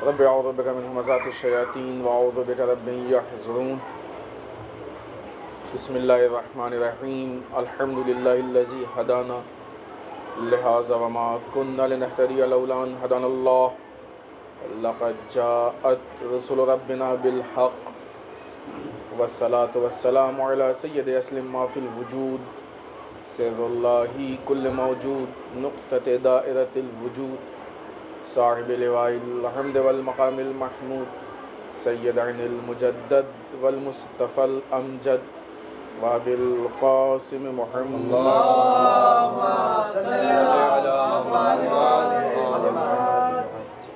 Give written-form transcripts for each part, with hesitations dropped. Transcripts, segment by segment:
رب اعوذ بک من همزات الشیاطین واعوذ بک رب ان یحضرون بسم اللہ الرحمن الرحیم الحمد للہ الذی ہدانا لہذا وما كنا لنهتدی لولا ان هدانا اللہ لقد جاءت رسل ربنا بالحق والصلاة والسلام علی سید اسلم ما فی الوجود سر اللہ کل موجود نقطة دائرة الوجود صاحب لواء الحمد والمقام المحمود سید عین المجدد والمصطفى الامجد وبالقاسم محمد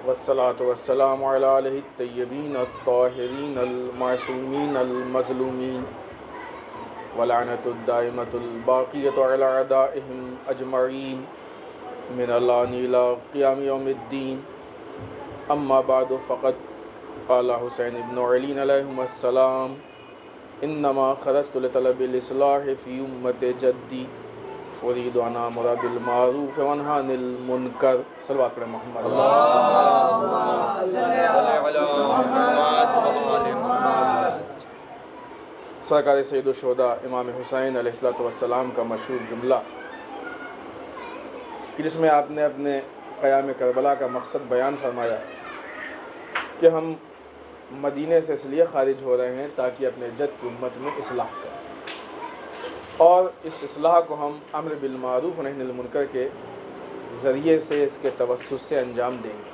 والصلاة والسلام علی آلہ الطیبین الطاہرین المعصومین المظلومین ولعنۃ الدائمۃ الباقیۃ علی اعدائہم اجمعین من الآن إلى قیام یوم الدین اما بعد فقد قال حسین ابن علی علیہم السلام انما خرجت لطلب الاصلاح فی امت جدی اريد ان آمر بالمعروف وانهى عن المنکر صلوات پر محمد اللهم صل علی محمد سرکار سید الشہداء امام حسین علیہ السلام کا مشہور جملہ جس میں آپ نے اپنے قیام کربلا کا مقصد بیان فرمایا کہ ہم مدینے سے اس لیے خارج ہو رہے ہیں تاکہ اپنے جد کی امت میں اصلاح کریں اور اس اصلاح کو ہم امر بالمعروف و نہی عن المنکر کے ذریعے سے اس کے توسط سے انجام دیں گے۔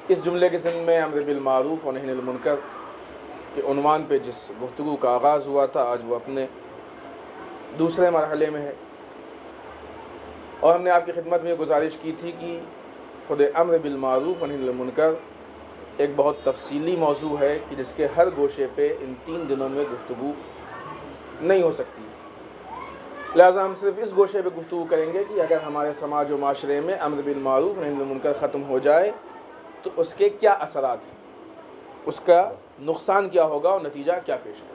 اس جملے کے ضمن میں امر بالمعروف و نہی عن المنکر کے عنوان پہ جس گفتگو کا آغاز ہوا تھا آج وہ اپنے دوسرے مرحلے میں ہے، اور ہم نے آپ کی خدمت میں یہ گزارش کی تھی کہ خود امر بالمعروف و نہی عن المنکر ایک بہت تفصیلی موضوع ہے کہ جس کے ہر گوشے پہ ان 3 دنوں میں گفتگو نہیں ہو سکتی، لہٰذا ہم صرف اس گوشے پہ گفتگو کریں گے کہ اگر ہمارے سماج و معاشرے میں امر بالمعروف و نہی عن المنکر ختم ہو جائے تو اس کے کیا اثرات ہیں، اس کا نقصان کیا ہوگا اور نتیجہ کیا پیش ہے۔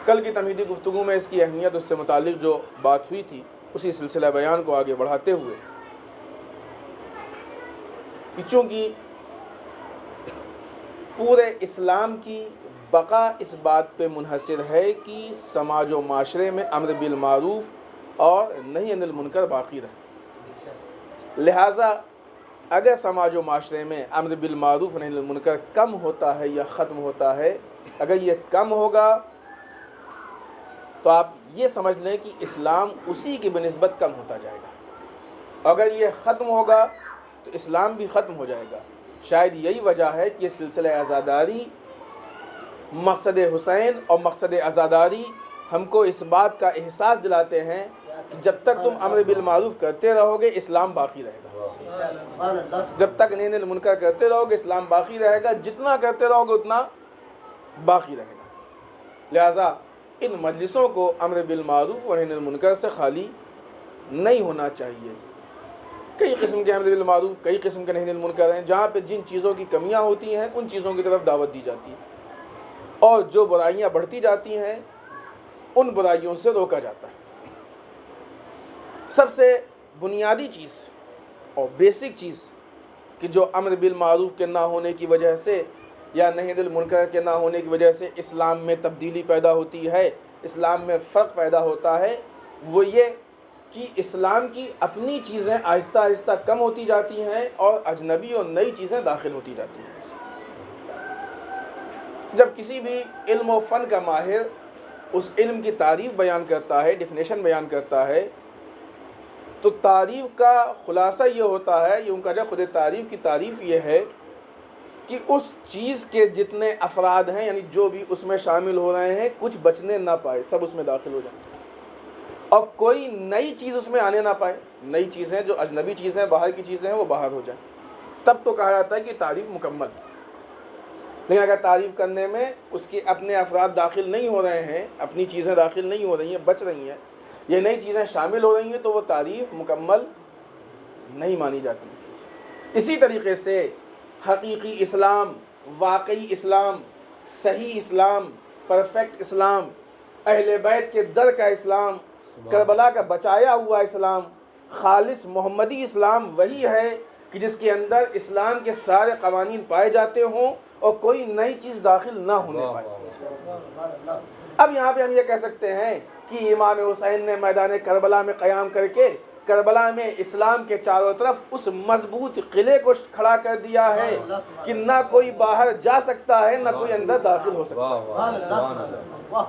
کل کی تمہیدی گفتگو میں اس کی اہمیت، اس سے متعلق جو بات ہوئی تھی، اسی سلسلہ بیان کو آگے بڑھاتے ہوئے کہ چونکہ پورے اسلام کی بقا اس بات پہ منحصر ہے کہ سماج و معاشرے میں امر بالمعروف اور نہی عن المنکر باقی رہے، لہٰذا اگر سماج و معاشرے میں امر بالمعروف اور نہی عن المنکر کم ہوتا ہے یا ختم ہوتا ہے، اگر یہ کم ہوگا تو آپ یہ سمجھ لیں کہ اسلام اسی کی بنسبت کم ہوتا جائے گا، اگر یہ ختم ہوگا تو اسلام بھی ختم ہو جائے گا۔ شاید یہی وجہ ہے کہ یہ سلسلہ عزاداری، مقصد حسین اور مقصد عزاداری ہم کو اس بات کا احساس دلاتے ہیں کہ جب تک تم امر بالمعروف کرتے رہو گے اسلام باقی رہے گا، جب تک نہی عن المنکر کرتے رہو گے اسلام باقی رہے گا، جتنا کرتے رہو گے اتنا باقی رہے گا۔ لہٰذا ان مجلسوں کو امر بالمعروف اور نہی عن المنکر سے خالی نہیں ہونا چاہیے۔ کئی قسم کے امر بالمعروف، کئی قسم کے نہی عن المنکر ہیں، جہاں پہ جن چیزوں کی کمیاں ہوتی ہیں ان چیزوں کی طرف دعوت دی جاتی ہے، اور جو برائیاں بڑھتی جاتی ہیں ان برائیوں سے روکا جاتا ہے۔ سب سے بنیادی چیز اور بیسک چیز کہ جو امر بالمعروف کے نہ ہونے کی وجہ سے یا نہی عن المنکر کے نہ ہونے کی وجہ سے اسلام میں تبدیلی پیدا ہوتی ہے، اسلام میں فرق پیدا ہوتا ہے، وہ یہ کہ اسلام کی اپنی چیزیں آہستہ آہستہ کم ہوتی جاتی ہیں اور اجنبی اور نئی چیزیں داخل ہوتی جاتی ہیں۔ جب کسی بھی علم و فن کا ماہر اس علم کی تعریف بیان کرتا ہے، ڈیفینیشن بیان کرتا ہے، تو تعریف کا خلاصہ یہ ہوتا ہے، یہ ان کا جو خود تعریف کی تعریف یہ ہے کہ اس چیز کے جتنے افراد ہیں، یعنی جو بھی اس میں شامل ہو رہے ہیں، کچھ بچنے نہ پائے، سب اس میں داخل ہو جائیں، اور کوئی نئی چیز اس میں آنے نہ پائے، نئی چیزیں جو اجنبی چیزیں، باہر کی چیزیں ہیں، وہ باہر ہو جائیں، تب تو کہا جاتا ہے کہ تعریف مکمل۔ لیکن اگر تعریف کرنے میں اس کے اپنے افراد داخل نہیں ہو رہے ہیں، اپنی چیزیں داخل نہیں ہو رہی ہیں، بچ رہی ہیں، یہ نئی چیزیں شامل ہو رہی ہیں، تو وہ تعریف مکمل نہیں مانی جاتی۔ اسی طریقے سے حقیقی اسلام، واقعی اسلام، صحیح اسلام، پرفیکٹ اسلام، اہل بیت کے در کا اسلام، کربلا کا بچایا ہوا اسلام، خالص محمدی اسلام وہی ہے کہ جس کے اندر اسلام کے سارے قوانین پائے جاتے ہوں اور کوئی نئی چیز داخل نہ ہونے پائے۔ اب یہاں پہ ہم یہ کہہ سکتے ہیں کہ امام حسین نے میدان کربلا میں قیام کر کے کربلا میں اسلام کے چاروں طرف اس مضبوط قلعے کو کھڑا کر دیا ہے کہ نہ کوئی باہر جا سکتا ہے نہ کوئی اندر داخل ہو سکتا ہے۔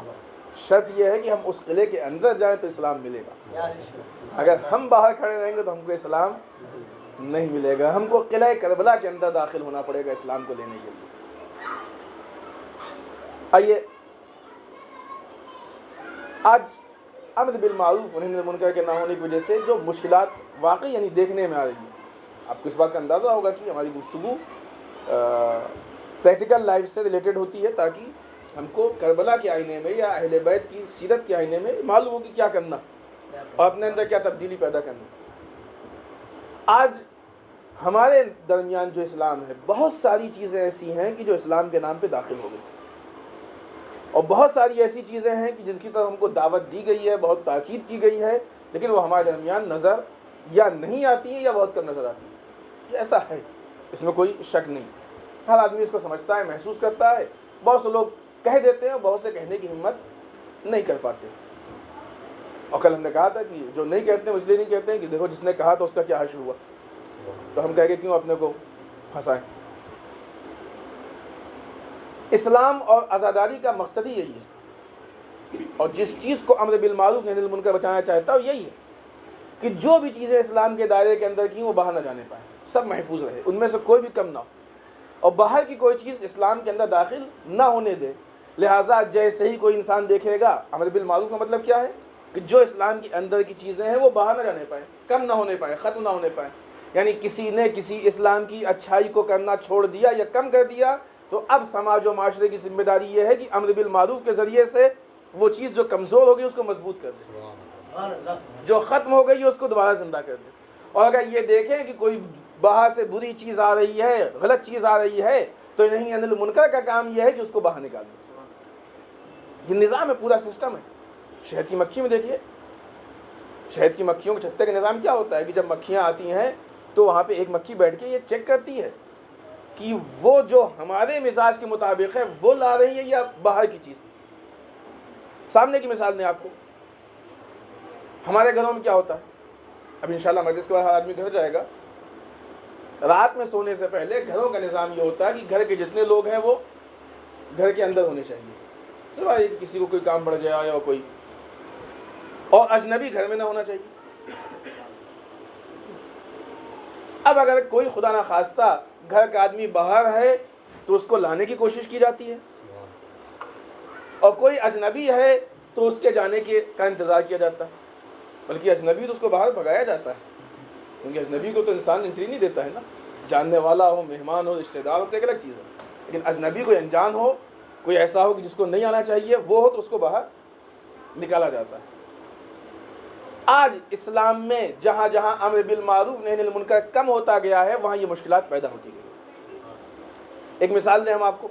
شرط یہ ہے کہ ہم اس قلعے کے اندر جائیں تو اسلام ملے گا، اگر ہم باہر کھڑے رہیں گے تو ہم کو اسلام نہیں ملے گا، ہم کو قلعہ کربلا کے اندر داخل ہونا پڑے گا اسلام کو لینے کے لیے۔ آئیے آج امر بالمعروف و نہی عن المنکر کے نہ ہونے کی وجہ سے جو مشکلات واقعی یعنی دیکھنے میں آ رہی ہیں، آپ کو اس بات کا اندازہ ہوگا کہ ہماری گفتگو پریکٹیکل لائف سے ریلیٹڈ ہوتی ہے تاکہ ہم کو کربلا کے آئینے میں یا اہل بیت کی سیرت کے آئینے میں معلوم ہو کہ کیا کرنا اور اپنے اندر کیا تبدیلی پیدا کرنا۔ آج ہمارے درمیان جو اسلام ہے، بہت ساری چیزیں ایسی ہیں کہ جو اسلام کے نام پہ داخل ہو گئی، اور بہت ساری ایسی چیزیں ہیں کہ جن کی طرف ہم کو دعوت دی گئی ہے، بہت تاکید کی گئی ہے، لیکن وہ ہمارے درمیان نظر یا نہیں آتی ہیں یا بہت کم نظر آتی ہیں۔ یہ ایسا ہے، اس میں کوئی شک نہیں، ہر آدمی اس کو سمجھتا ہے، محسوس کرتا ہے۔ بہت سے لوگ کہہ دیتے ہیں اور بہت سے کہنے کی ہمت نہیں کر پاتے، اور کل ہم نے کہا تھا کہ جو نہیں کہتے ہیں اس لیے نہیں کہتے ہیں کہ دیکھو جس نے کہا تو اس کا کیا حشر ہوا، تو ہم کہہ کے کیوں اپنے کو پھنسائیں۔ اسلام اور عزاداری کا مقصد ہی یہی ہے، اور جس چیز کو امر بالمعروف نہی عن المنکر بچانا چاہتا ہے یہی ہے کہ جو بھی چیزیں اسلام کے دائرے کے اندر کی وہ باہر نہ جانے پائیں، سب محفوظ رہے، ان میں سے کوئی بھی کم نہ ہو، اور باہر کی کوئی چیز اسلام کے اندر داخل نہ ہونے دے۔ لہٰذا جیسے ہی کوئی انسان دیکھے گا، امر بالمعروف کا مطلب کیا ہے کہ جو اسلام کے اندر کی چیزیں ہیں وہ باہر نہ جانے پائیں، کم نہ ہونے پائیں، ختم نہ ہونے پائیں۔ یعنی کسی نے کسی اسلام کی اچھائی کو کرنا چھوڑ دیا یا کم کر دیا تو اب سماج و معاشرے کی ذمہ داری یہ ہے کہ امر بالمعروف کے ذریعے سے وہ چیز جو کمزور ہو گئی اس کو مضبوط کر دے، جو ختم ہو گئی اس کو دوبارہ زندہ کر دے۔ اور اگر یہ دیکھیں کہ کوئی باہر سے بری چیز آ رہی ہے، غلط چیز آ رہی ہے، تو نہی عن المنکر کا کام یہ ہے کہ اس کو باہر نکال دے۔ یہ نظام ہے، پورا سسٹم ہے۔ شہد کی مکھی میں دیکھیے، شہد کی مکھیوں کے چھتے کا نظام کیا ہوتا ہے کہ جب مکھیاں آتی ہیں تو وہاں پہ ایک مکھی بیٹھ کے یہ چیک کرتی ہے کہ وہ جو ہمارے مزاج کے مطابق ہے وہ لا رہی ہے یا باہر کی چیز۔ سامنے کی مثال دیں آپ کو، ہمارے گھروں میں کیا ہوتا ہے، اب انشاءاللہ مجلس کے بعد ہر آدمی گھر جائے گا، رات میں سونے سے پہلے گھروں کا نظام یہ ہوتا ہے کہ گھر کے جتنے لوگ ہیں وہ گھر کے اندر ہونے چاہیے، سوائے کسی کو کوئی کام پڑ جائے یا کوئی، اور اجنبی گھر میں نہ ہونا چاہیے۔ اب اگر کوئی خدا نہ خواستہ گھر کا آدمی باہر ہے تو اس کو لانے کی کوشش کی جاتی ہے، اور کوئی اجنبی ہے تو اس کے جانے کا انتظار کیا جاتا ہے، بلکہ اجنبی تو اس کو باہر بھگایا جاتا ہے، کیونکہ اجنبی کو تو انسان انٹری نہیں دیتا ہے نا، جاننے والا ہو، مہمان ہو، رشتہ دار ہو تو ایک الگ چیز ہے، لیکن اجنبی کوئی انجان ہو، کوئی ایسا ہو کہ جس کو نہیں آنا چاہیے وہ ہو تو اس کو باہر نکالا جاتا ہے۔ آج اسلام میں جہاں جہاں امر بالمعروف نہی عن المنکر کم ہوتا گیا ہے وہاں یہ مشکلات پیدا ہوتی گئی۔ ایک مثال دیں ہم آپ کو،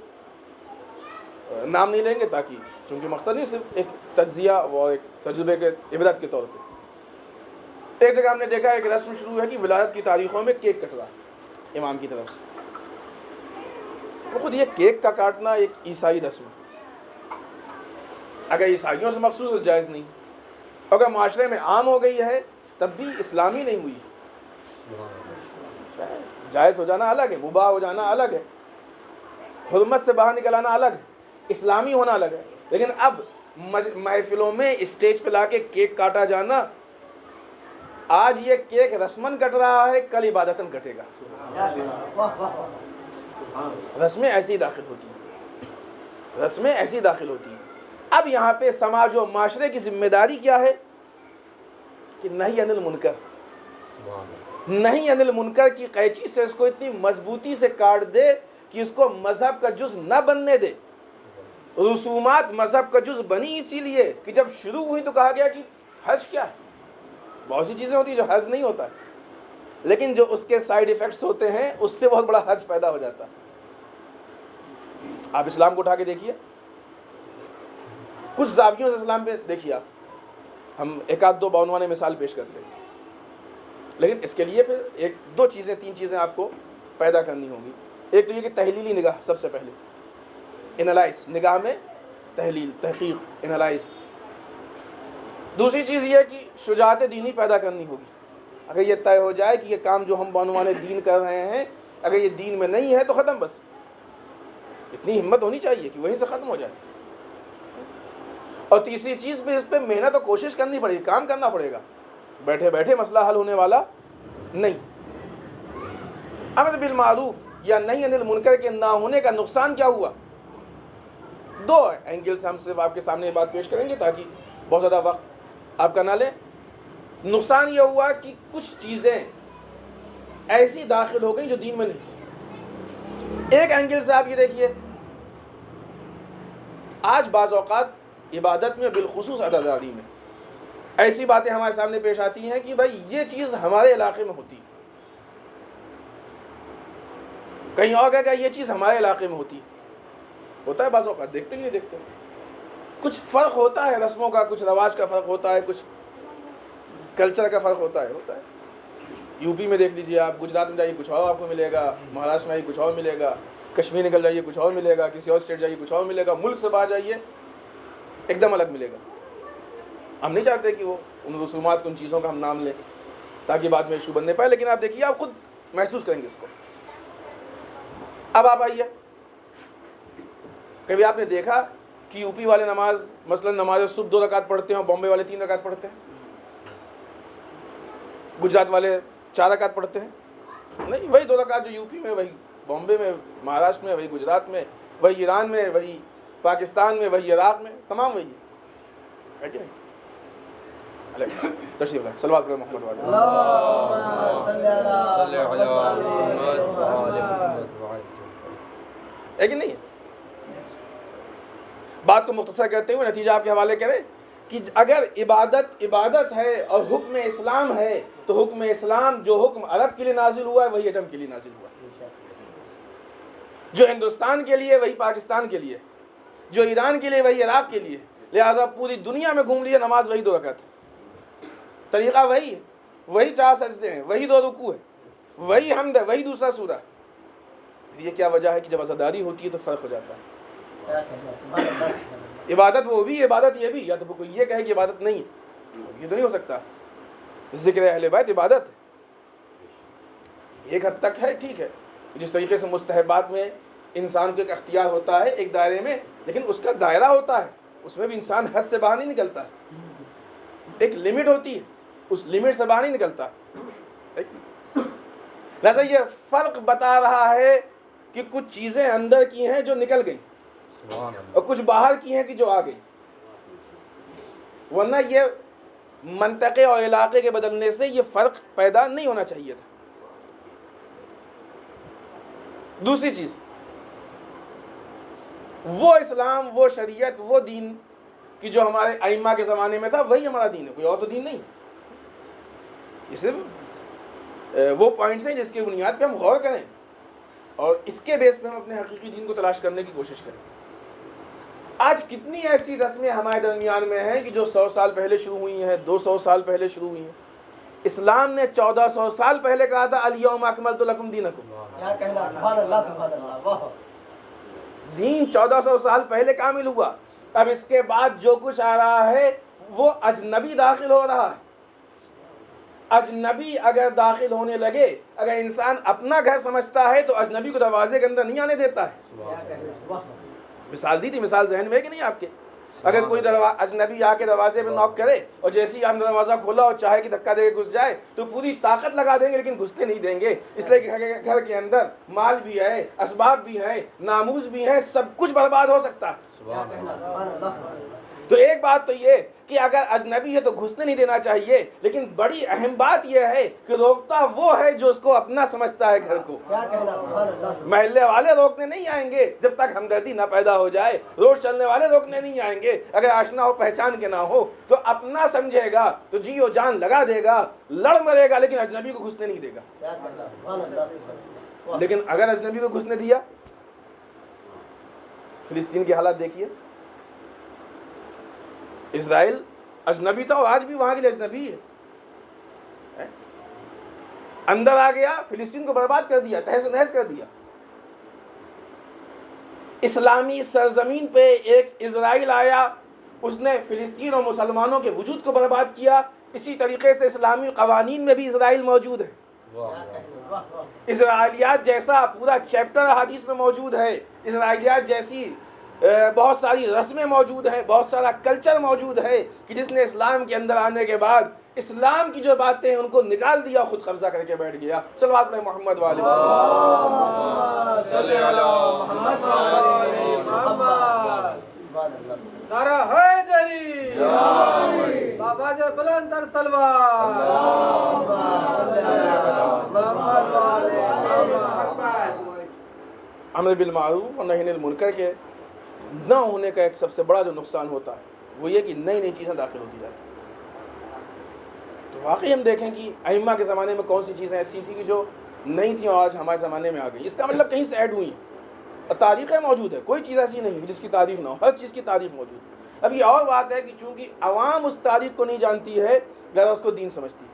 نام نہیں لیں گے تاکہ چونکہ مقصد نہیں صرف ایک تجزیہ اور ایک تجربے کے عبرت کے طور پہ۔ ایک جگہ ہم نے دیکھا ایک رسم شروع ہے کہ ولادت کی تاریخوں میں کیک کٹ رہا ہے امام کی طرف سے۔ وہ خود یہ کیک کا کاٹنا ایک عیسائی رسم ہے، اگر عیسائیوں سے مخصوص تو جائز نہیں، اگر معاشرے میں عام ہو گئی ہے تب بھی اسلامی نہیں ہوئی۔ جائز ہو جانا الگ ہے، مباح ہو جانا الگ ہے، حرمت سے باہر نکل آنا الگ ہے، اسلامی ہونا الگ ہے، لیکن اب محفلوں میں اسٹیج پہ لا کے کیک کاٹا جانا، آج یہ کیک رسمن کٹ رہا ہے، کل عبادتن کٹے گا۔ رسمیں ایسی داخل ہوتی ہیں، رسمیں ایسی داخل ہوتی ہیں۔ اب یہاں پہ سماج و معاشرے کی ذمہ داری کیا ہے کہ نہی عن المنکر، نہی عن المنکر کی قینچی سے اس کو اتنی مضبوطی سے کاٹ دے کہ اس کو مذہب کا جز نہ بننے دے۔ رسومات مذہب کا جز بنی اسی لیے کہ جب شروع ہوئی تو کہا گیا کہ حج کیا ہے، بہت سی چیزیں ہوتی ہیں جو حج نہیں ہوتا ہے، لیکن جو اس کے سائیڈ ایفیکٹس ہوتے ہیں اس سے بہت بڑا حج پیدا ہو جاتا ہے۔ آپ اسلام کو اٹھا کے دیکھیے، کچھ زاویوں سے اسلام پہ دیکھیے آپ، ہم ایک آدھ دو بعنوان مثال پیش کرتے ہیں۔ لیکن اس کے لیے پھر ایک دو چیزیں تین چیزیں آپ کو پیدا کرنی ہوں گی. ایک تو یہ کہ تحلیلی نگاہ سب سے پہلے, انالائز, نگاہ میں تحلیل, تحقیق, انالائز. دوسری چیز یہ کہ شجاعت دینی پیدا کرنی ہوگی. اگر یہ طے ہو جائے کہ یہ کام جو ہم بعنوان دین کر رہے ہیں اگر یہ دین میں نہیں ہے تو ختم, بس اتنی ہمت ہونی چاہیے کہ وہیں سے ختم ہو جائے. اور تیسری چیز پہ اس پہ محنت اور کوشش کرنی پڑے گی, کام کرنا پڑے گا, بیٹھے بیٹھے مسئلہ حل ہونے والا نہیں. امر بالمعروف یا نہی عن المنکر کے نہ ہونے کا نقصان کیا ہوا؟ دو اینگل سے ہم صرف آپ کے سامنے یہ بات پیش کریں گے تاکہ بہت زیادہ وقت آپ کا نہ لیں. نقصان یہ ہوا کہ کچھ چیزیں ایسی داخل ہو گئیں جو دین میں نہیں تھی. ایک اینگل سے آپ یہ دیکھیے, آج بعض اوقات عبادت میں بالخصوص عزاداری میں ایسی باتیں ہمارے سامنے پیش آتی ہیں کہ بھائی یہ چیز ہمارے علاقے میں ہوتی ہے, کہیں اور کہے گا یہ چیز ہمارے علاقے میں ہوتی ہے. ہوتا ہے بعض اوقات, دیکھتے ہی نہیں دیکھتے, کچھ فرق ہوتا ہے رسموں کا, کچھ رواج کا فرق ہوتا ہے, کچھ کلچر کا فرق ہوتا ہے. یو پی میں دیکھ لیجئے آپ, گجرات میں جائیے کچھ اور آپ کو ملے گا, مہاراشٹر میں جائیے کچھ اور ملے گا, کشمیر نکل جائیے کچھ اور ملے گا, کسی اور اسٹیٹ جائیے کچھ اور ملے گا, ملک سے باہر جائیے ایک دم الگ ملے گا. ہم نہیں چاہتے کہ وہ ان رسومات کو, ان چیزوں کا ہم نام لیں تاکہ بعد میں ایشو بننے پائے, لیکن آپ دیکھیے آپ خود محسوس کریں گے اس کو. اب آپ آئیے, کبھی آپ نے دیکھا کہ یو پی والے نماز مثلا نماز صبح 2 رکعت پڑھتے ہیں اور بامبے والے 3 رکعت پڑھتے ہیں, گجرات والے 4 رکعت پڑھتے ہیں؟ نہیں, وہی 2 رکعت جو یو پی میں, وہی بامبے میں, مہاراشٹر میں, وہی گجرات میں, وہی ایران میں, وہی پاکستان میں, وہی عراق میں, تمام وہی ہے کہ نہیں؟ تشریف لائیں, صلوات پڑھیں محمد والے. ہے کہ نہیں؟ بات کو مختصر کرتے ہوئے نتیجہ آپ کے حوالے کریں کہ اگر عبادت ہے اور حکم اسلام ہے تو حکم اسلام جو حکم عرب کے لیے نازل ہوا ہے وہی عجم کے لیے نازل ہوا ہے, جو ہندوستان کے لیے وہی پاکستان کے لیے, جو ایران کے لیے وہی عراق کے لیے. لہٰذا پوری دنیا میں گھوم لیے, نماز وہی 2 رکعت ہے, طریقہ وہی ہے, وہی 4 سجدے ہیں, وہی 2 رکوع ہے, وہی حمد ہے, وہی دوسرا سورہ. یہ کیا وجہ ہے کہ جب عزاداری ہوتی ہے تو فرق ہو جاتا ہے. عبادت وہ بھی, عبادت یہ بھی. یا تو کوئی یہ کہے کہ عبادت نہیں ہے, یہ تو نہیں ہو سکتا. ذکر اہل بیت عبادت ایک حد تک ہے, ٹھیک ہے, جس طریقے سے مستحبات میں انسان کو ایک اختیار ہوتا ہے ایک دائرے میں, لیکن اس کا دائرہ ہوتا ہے, اس میں بھی انسان حد سے باہر نہیں نکلتا, ایک لمٹ ہوتی ہے, اس لمٹ سے باہر نہیں نکلتا. لہذا یہ فرق بتا رہا ہے کہ کچھ چیزیں اندر کی ہیں جو نکل گئیں اور کچھ باہر کی ہیں کہ جو آ گئی, ورنہ یہ منطقے اور علاقے کے بدلنے سے یہ فرق پیدا نہیں ہونا چاہیے تھا. دوسری چیز, وہ اسلام, وہ شریعت, وہ دین کہ جو ہمارے ائمہ کے زمانے میں تھا وہی ہمارا دین ہے, کوئی اور تو دین نہیں. یہ صرف وہ پوائنٹس ہیں جس کی بنیاد پہ ہم غور کریں اور اس کے بیس پہ ہم اپنے حقیقی دین کو تلاش کرنے کی کوشش کریں. آج کتنی ایسی رسمیں ہمارے درمیان میں ہیں کہ جو 100 سال پہلے شروع ہوئی ہیں, 200 سال پہلے شروع ہوئی ہیں. اسلام نے 1400 سال پہلے کہا تھا الیوم اکملت لکم دینکم. دین 1400 سال پہلے کامل ہوا. اب اس کے بعد جو کچھ آ رہا ہے وہ اجنبی داخل ہو رہا ہے. اجنبی اگر داخل ہونے لگے, اگر انسان اپنا گھر سمجھتا ہے تو اجنبی کو دروازے کے اندر نہیں آنے دیتا ہے. مثال دی تھی, مثال ذہن میں ہے کہ نہیں آپ کے؟ اگر کوئی اجنبی آ کے دروازے پہ نوک کرے اور جیسے ہی آپ نے دروازہ کھولا اور چاہے کہ دھکا دے کے گھس جائے تو پوری طاقت لگا دیں گے لیکن گھسنے نہیں دیں گے, اس لیے کہ گھر کے اندر مال بھی ہے, اسباب بھی ہیں, ناموز بھی ہیں, سب کچھ برباد ہو سکتا ہے. تو ایک بات تو یہ کہ اگر اجنبی ہے تو گھسنے نہیں دینا چاہیے, لیکن بڑی اہم بات یہ ہے کہ روکتا وہ ہے جو اس کو اپنا سمجھتا ہے گھر کو. محلے والے روکنے نہیں آئیں گے جب تک ہمدردی نہ پیدا ہو جائے, روڈ چلنے والے روکنے نہیں آئیں گے اگر آشنا ہو پہچان کے نہ ہو, تو اپنا سمجھے گا تو جی و جان لگا دے گا, لڑ مرے گا, لیکن اجنبی کو گھسنے نہیں دے گا. لیکن اگر اجنبی کو گھسنے دیا, فلسطین کی حالات دیکھیے. اسرائیل اجنبی تھا اور آج بھی وہاں کے لیے اجنبی ہے. اندر آ گیا، فلسطین کو برباد کر دیا، تہس نہس کر دیا۔ اسلامی سرزمین پہ ایک اسرائیل آیا، اس نے فلسطین اور مسلمانوں کے وجود کو برباد کیا۔ اسی طریقے سے اسلامی قوانین میں بھی اسرائیل موجود ہے۔ اسرائیلیات جیسا پورا چیپٹر حدیث میں موجود ہے، اسرائیلیات جیسی بہت ساری رسمیں موجود ہیں، بہت سارا کلچر موجود ہے کہ جس نے اسلام کے اندر آنے کے بعد اسلام کی جو باتیں ان کو نکال دیا، خود قبضہ کر کے بیٹھ گیا۔ صلوات میں محمد والے صلی اللہ محمد والے محمد۔ نعرہ حیدری، بابا جے بلند تر سلوات، محمد والے محمد۔ امر بالمعروف اور نہی عن المنکر کے نہ ہونے کا ایک سب سے بڑا جو نقصان ہوتا ہے وہ یہ کہ نئی نئی چیزیں داخل ہوتی جاتی ہیں۔ تو واقعی ہم دیکھیں کہ ائمہ کے زمانے میں کون سی چیزیں ایسی تھیں کہ جو نہیں تھیں اور آج ہمارے زمانے میں آ گئی۔ اس کا مطلب کہیں سے ایڈ ہوئی ہیں، اور تاریخیں موجود ہے، کوئی چیز ایسی نہیں ہے جس کی تاریخ نہ ہو، ہر چیز کی تاریخ موجود ہے۔ اب یہ اور بات ہے کہ چونکہ عوام اس تاریخ کو نہیں جانتی ہے لہذا اس کو دین سمجھتی ہے۔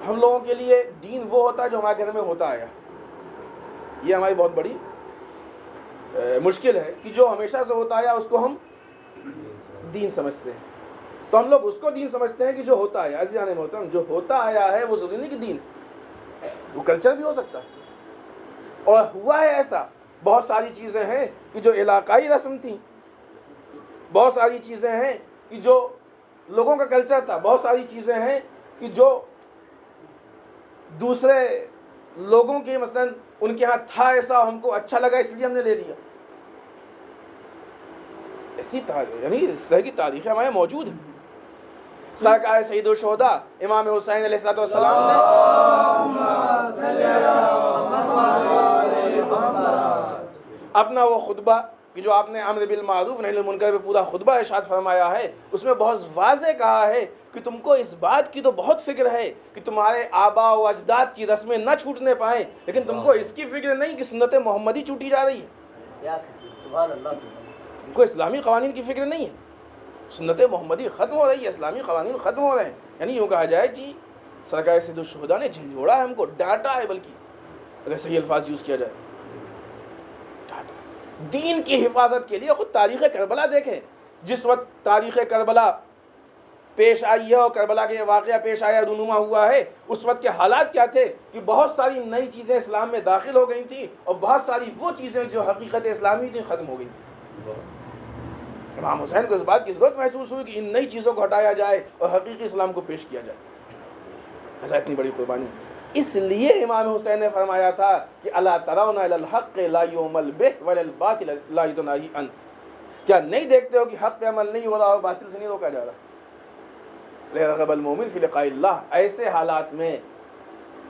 ہم لوگوں کے لیے دین وہ ہوتا ہے جو ہمارے گھر میں ہوتا آیا، یہ ہماری بہت بڑی مشکل ہے کہ جو ہمیشہ سے ہوتا آیا اس کو ہم دین سمجھتے ہیں۔ تو ہم لوگ اس کو دین سمجھتے ہیں کہ جو ہوتا آیا، ایسے جانے میں ہوتا ہے جو ہوتا آیا ہے وہ ضروری نہیں کہ دین ہے، وہ کلچر بھی ہو سکتا ہے۔ اور ہوا ہے ایسا، بہت ساری چیزیں ہیں کہ جو علاقائی رسم تھیں، بہت ساری چیزیں ہیں کہ جو لوگوں کا کلچر تھا، بہت ساری چیزیں ہیں کہ جو دوسرے لوگوں کے مثلا ان کے ہاں تھا ایسا، ہم کو اچھا لگا اس لیے ہم نے لے لیا۔ ایسی یعنی اس طرح کی تاریخیں ہمارے موجود ہیں۔ سرکار سید الشہداء امام حسین علیہ السلام نے اپنا وہ خطبہ کہ جو آپ نے امر بالمعروف نہی عن المنکر پہ پورا خطبہ ارشاد فرمایا ہے، اس میں بہت واضح کہا ہے کہ تم کو اس بات کی تو بہت فکر ہے کہ تمہارے آباء و اجداد کی رسمیں نہ چھوٹنے پائیں، لیکن تم کو اس کی فکر نہیں کہ سنت محمدی چھوٹی جا رہی ہے۔ تم کو اسلامی قوانین کی فکر نہیں ہے، سنت محمدی ختم ہو رہی ہے، اسلامی قوانین ختم ہو رہے ہیں۔ یعنی یوں کہا جائے کہ سرکار سید الشہداء نے جھنجھوڑا ہے، ہم کو ڈانٹا ہے، بلکہ اگر صحیح الفاظ یوز کیا جائے دین کی حفاظت کے لیے۔ خود تاریخ کربلا دیکھیں، جس وقت تاریخ کربلا پیش آئی ہے اور کربلا کے واقعہ پیش آیا، رونما ہوا ہے، اس وقت کے حالات کیا تھے کہ بہت ساری نئی چیزیں اسلام میں داخل ہو گئی تھیں اور بہت ساری وہ چیزیں جو حقیقت اسلامی تھیں ختم ہو گئی تھیں۔ امام حسین کو اس بات کی ضرورت محسوس ہوئی کہ ان نئی چیزوں کو ہٹایا جائے اور حقیقی اسلام کو پیش کیا جائے۔ ایسا اتنی بڑی قربانی، اس لیے امام حسین نے فرمایا تھا کہ الا ترون الی الحق لا یعمل بہ ولی الباطل لا ینہی عنہ، کیا نہیں دیکھتے ہو کہ حق پہ عمل نہیں ہو رہا اور باطل سے نہیں روکا جا رہا؟ لِيَرْغَبَ الْمُؤْمِنُ فِي لِقَاءِ اللَّهِ۔ ایسے حالات میں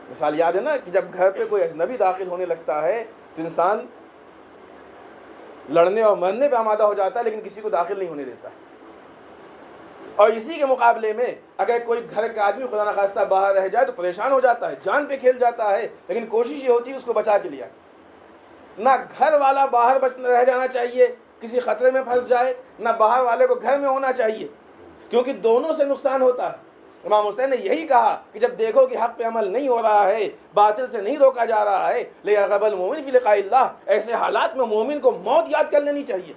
مثال یاد ہے نا کہ جب گھر پہ کوئی اجنبی داخل ہونے لگتا ہے تو انسان لڑنے اور مرنے پہ آمادہ ہو جاتا ہے لیکن کسی کو داخل نہیں ہونے دیتا ہے۔ اور اسی کے مقابلے میں اگر کوئی گھر کا آدمی خدا نخواستہ باہر رہ جائے تو پریشان ہو جاتا ہے، جان پہ کھیل جاتا ہے، لیکن کوشش یہ ہوتی ہے اس کو بچا کے لیا۔ نہ گھر والا باہر رہ جانا چاہیے کسی خطرے میں پھنس جائے، نہ باہر والے کو گھر میں ہونا چاہیے، کیونکہ دونوں سے نقصان ہوتا ہے۔ امام حسین نے یہی کہا کہ جب دیکھو کہ حق پہ عمل نہیں ہو رہا ہے، باطل سے نہیں روکا جا رہا ہے، لِيَرْغَبَ الْمُؤْمِنُ فِي لِقَاءِ اللَّهِ، ایسے حالات میں مومن کو موت یاد کر لینی چاہیے۔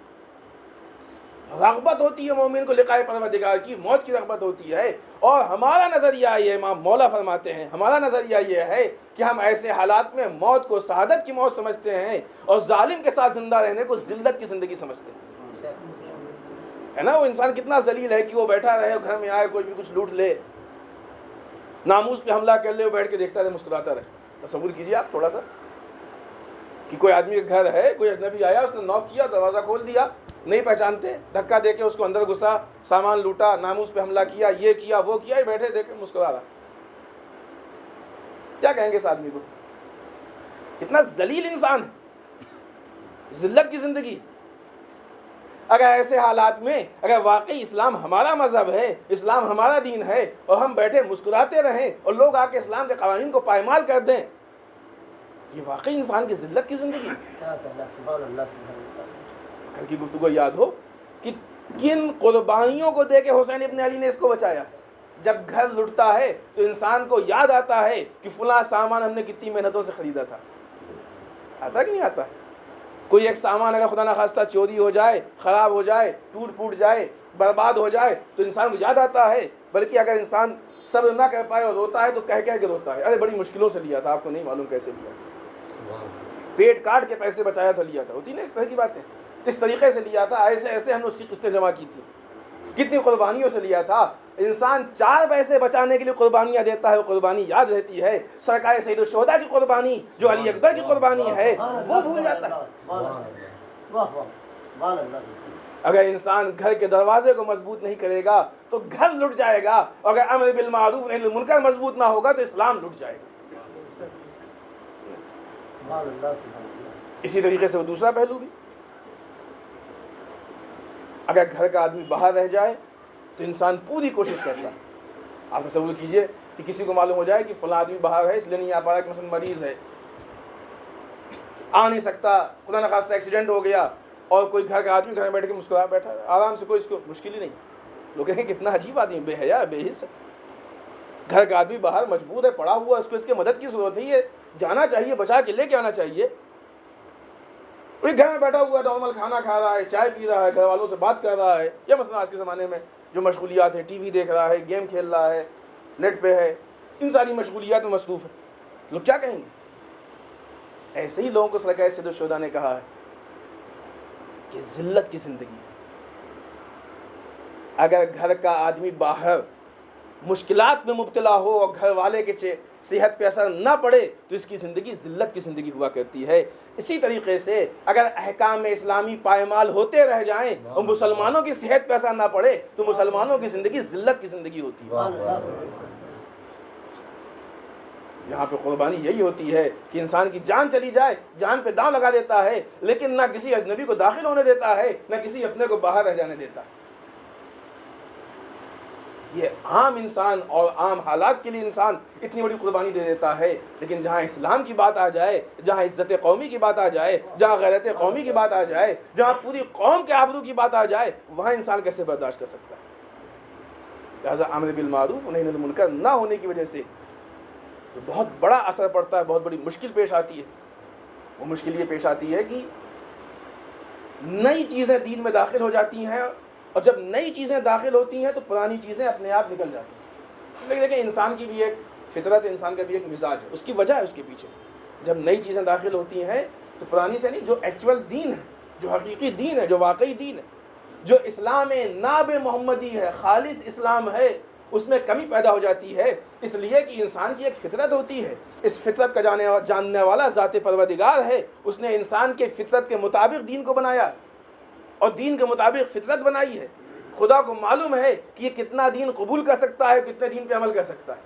رغبت ہوتی ہے مومن کو لقائے پروردگار کی، موت کی رغبت ہوتی ہے۔ اور ہمارا نظریہ یہ، امام مولا فرماتے ہیں، ہمارا نظریہ یہ ہے کہ ہم ایسے حالات میں موت کو سعادت کی موت سمجھتے ہیں اور ظالم کے ساتھ زندہ رہنے کو ذلت کی زندگی سمجھتے ہیں۔ ہے نا، وہ انسان کتنا ذلیل ہے کہ وہ بیٹھا رہے، گھر میں آئے کوئی بھی کچھ لوٹ لے، ناموس پہ حملہ کر لے، وہ بیٹھ کے دیکھتا رہے، مسکراتا رہے۔ تصور کیجیے آپ تھوڑا سا کہ کوئی آدمی کے گھر ہے، کوئی اجنبی آیا، اس نے نوک کیا، دروازہ کھول دیا، نہیں پہچانتے، دھکا دے کے اس کو اندر گھسا، سامان لوٹا، ناموس پہ حملہ کیا، یہ کیا وہ کیا، بیٹھے دیکھے مسکرا رہا۔ کیا کہیں گے اس آدمی کو؟ کتنا ذلیل انسان ہے، ذلت کی زندگی۔ اگر ایسے حالات میں اگر واقعی اسلام ہمارا مذہب ہے، اسلام ہمارا دین ہے، اور ہم بیٹھے مسکراتے رہیں اور لوگ آ کے اسلام کے قوانین کو پائمال کر دیں، یہ واقعی انسان کی ذلت کی زندگی ہے۔ کل کی گفتگو یاد ہو کہ کن قربانیوں کو دے کے حسین ابن علی نے اس کو بچایا۔ جب گھر لٹتا ہے تو انسان کو یاد آتا ہے کہ فلاں سامان ہم نے کتنی محنتوں سے خریدا تھا. آتا کہ نہیں آتا؟ کوئی ایک سامان اگر خدا نخواستہ چوری ہو جائے، خراب ہو جائے، ٹوٹ پھوٹ جائے، برباد ہو جائے تو انسان کو یاد آتا ہے. بلکہ اگر انسان صبر نہ کر پائے اور روتا ہے تو کہہ کے روتا ہے، ارے بڑی مشکلوں سے لیا تھا، آپ کو نہیں معلوم کیسے لیا، پیٹ کاٹ کے پیسے بچایا تھا، لیا تھا. ہوتی نا اس طرح کی باتیں، اس طریقے سے لیا تھا، ایسے ایسے ہم نے اس کی قسطیں جمع کی تھی، کتنی قربانیوں سے لیا تھا. انسان 4 پیسے بچانے کے لیے قربانیاں دیتا ہے، وہ قربانی یاد رہتی ہے. سرکار سید الشہداء کی قربانی، جو علی اکبر کی قربانی ہے، وہ بھول جاتا ہے. اگر انسان گھر کے دروازے کو مضبوط نہیں کرے گا تو گھر لٹ جائے گا. اگر امر بالمعروف نہی عن المنکر مضبوط نہ ہوگا تو اسلام لٹ جائے گا. اسی طریقے سے وہ دوسرا پہلو بھی، اگر گھر کا آدمی باہر رہ جائے تو انسان پوری کوشش کرتا ہے. آپ تصور کیجئے کہ کسی کو معلوم ہو جائے کہ فلاں آدمی باہر ہے، اس لیے نہیں آ پا رہا، کہ مثلا مریض ہے، آ نہیں سکتا، خدا نخواستہ ایکسیڈنٹ ہو گیا، اور کوئی گھر کا آدمی گھر میں بیٹھ کے مسکرا بیٹھا ہے آرام سے، کوئی اس کو مشکل ہی نہیں. لوگ کہیں گے کتنا عجیب آدمی، بے حیا، بے حس. گھر کا آدمی باہر مجبور ہے، پڑا ہوا، اس کو اس کے مدد کی ضرورت ہے، یہ جانا چاہیے، بچا کے لے کے آنا چاہیے. کوئی گھر میں بیٹھا ہوا ہے، نارمل کھانا کھا رہا ہے، چائے پی رہا ہے، گھر والوں سے بات کر رہا ہے، یا مثلا آج کے زمانے میں جو مشغولیات ہیں، ٹی وی دیکھ رہا ہے، گیم کھیل رہا ہے، نیٹ پہ ہے، ان ساری مشغولیات میں مصروف ہے. لوگ کیا کہیں گے؟ ایسے ہی لوگوں کو سرکار سید الشہداء نے کہا ہے کہ ذلت کی زندگی. اگر گھر کا آدمی باہر مشکلات میں مبتلا ہو اور گھر والے کے صحت پہ اثر نہ پڑے تو اس کی زندگی ذلت کی زندگی ہوا کرتی ہے. اسی طریقے سے اگر احکام اسلامی پائمال ہوتے رہ جائیں اور مسلمانوں کی صحت پہ اثر نہ پڑے تو مسلمانوں کی زندگی ذلت کی زندگی ہوتی ہے. یہاں پہ قربانی یہی ہوتی ہے کہ انسان کی جان چلی جائے، جان پہ داؤ لگا دیتا ہے، لیکن نہ کسی اجنبی کو داخل ہونے دیتا ہے، نہ کسی اپنے کو باہر رہ جانے دیتا. یہ عام انسان اور عام حالات کے لیے انسان اتنی بڑی قربانی دے دیتا ہے، لیکن جہاں اسلام کی بات آ جائے، جہاں عزت قومی کی بات آ جائے، جہاں غیرت قومی کی بات آ جائے، جہاں پوری قوم کے آبرو کی بات آ جائے، وہاں انسان کیسے برداشت کر سکتا ہے؟ لہٰذا امر بالمعروف نہی عن المنکر نہ ہونے کی وجہ سے تو بہت بڑا اثر پڑتا ہے، بہت بڑی مشکل پیش آتی ہے. وہ مشکل یہ پیش آتی ہے کہ نئی چیزیں دین میں داخل ہو جاتی ہیں، اور جب نئی چیزیں داخل ہوتی ہیں تو پرانی چیزیں اپنے آپ نکل جاتی ہیں. لیکن دیکھیں انسان کی بھی ایک فطرت، انسان کا بھی ایک مزاج ہے، اس کی وجہ ہے اس کے پیچھے. جب نئی چیزیں داخل ہوتی ہیں تو پرانی سے نہیں، جو ایکچول دین ہے، جو حقیقی دین ہے، جو واقعی دین ہے، جو اسلام ناب محمدی ہے، خالص اسلام ہے، اس میں کمی پیدا ہو جاتی ہے. اس لیے کہ انسان کی ایک فطرت ہوتی ہے، اس فطرت کا جاننے والا ذات پروردگار ہے. اس نے انسان کے فطرت کے مطابق دین کو بنایا اور دین کے مطابق فطرت بنائی ہے. خدا کو معلوم ہے کہ یہ کتنا دین قبول کر سکتا ہے، کتنے دین پہ عمل کر سکتا ہے،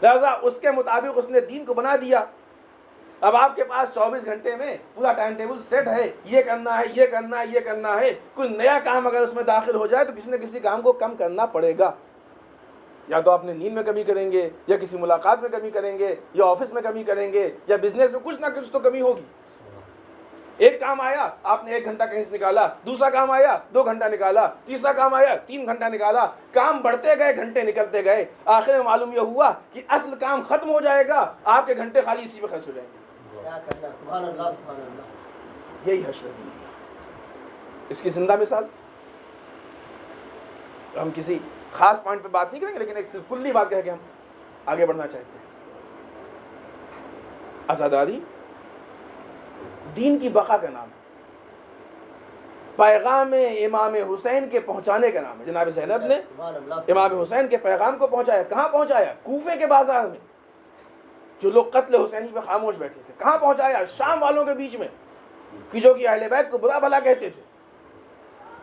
لہذا اس کے مطابق اس نے دین کو بنا دیا. اب آپ کے پاس 24 گھنٹے میں پورا ٹائم ٹیبل سیٹ ہے، یہ کرنا ہے، یہ کرنا ہے، یہ کرنا ہے. کوئی نیا کام اگر اس میں داخل ہو جائے تو کسی نہ کسی کام کو کم کرنا پڑے گا. یا تو اپنے نیند میں کمی کریں گے، یا کسی ملاقات میں کمی کریں گے، یا آفس میں کمی کریں گے، یا بزنس میں کچھ نہ کچھ تو کمی ہوگی. ایک کام آیا، آپ نے 1 گھنٹہ کہیں سے نکالا، دوسرا کام آیا 2 گھنٹہ نکالا، تیسرا کام آیا 3 گھنٹہ نکالا. کام بڑھتے گئے، گھنٹے نکلتے گئے، آخر میں معلوم یہ ہوا کہ اصل کام ختم ہو جائے گا، آپ کے گھنٹے خالی اسی پہ خرچ ہو جائیں گے. یہی حشر ہے. اس کی زندہ مثال ہم کسی خاص پوائنٹ پہ بات نہیں کریں گے، لیکن ایک صرف کلی بات کہہ کے ہم آگے بڑھنا چاہتے ہیں. عزاداری دین کی بقا کا نام ہے، پیغام امام حسین کے پہنچانے کا نام ہے. جناب زینب نے امام حسین کے پیغام کو پہنچایا. کہاں پہنچایا؟ کوفے کے بازار میں. جو لوگ قتل حسینی پہ خاموش بیٹھے تھے، کہاں پہنچایا؟ شام والوں کے بیچ میں، کہ جو کہ اہل بیت کو برا بھلا کہتے تھے.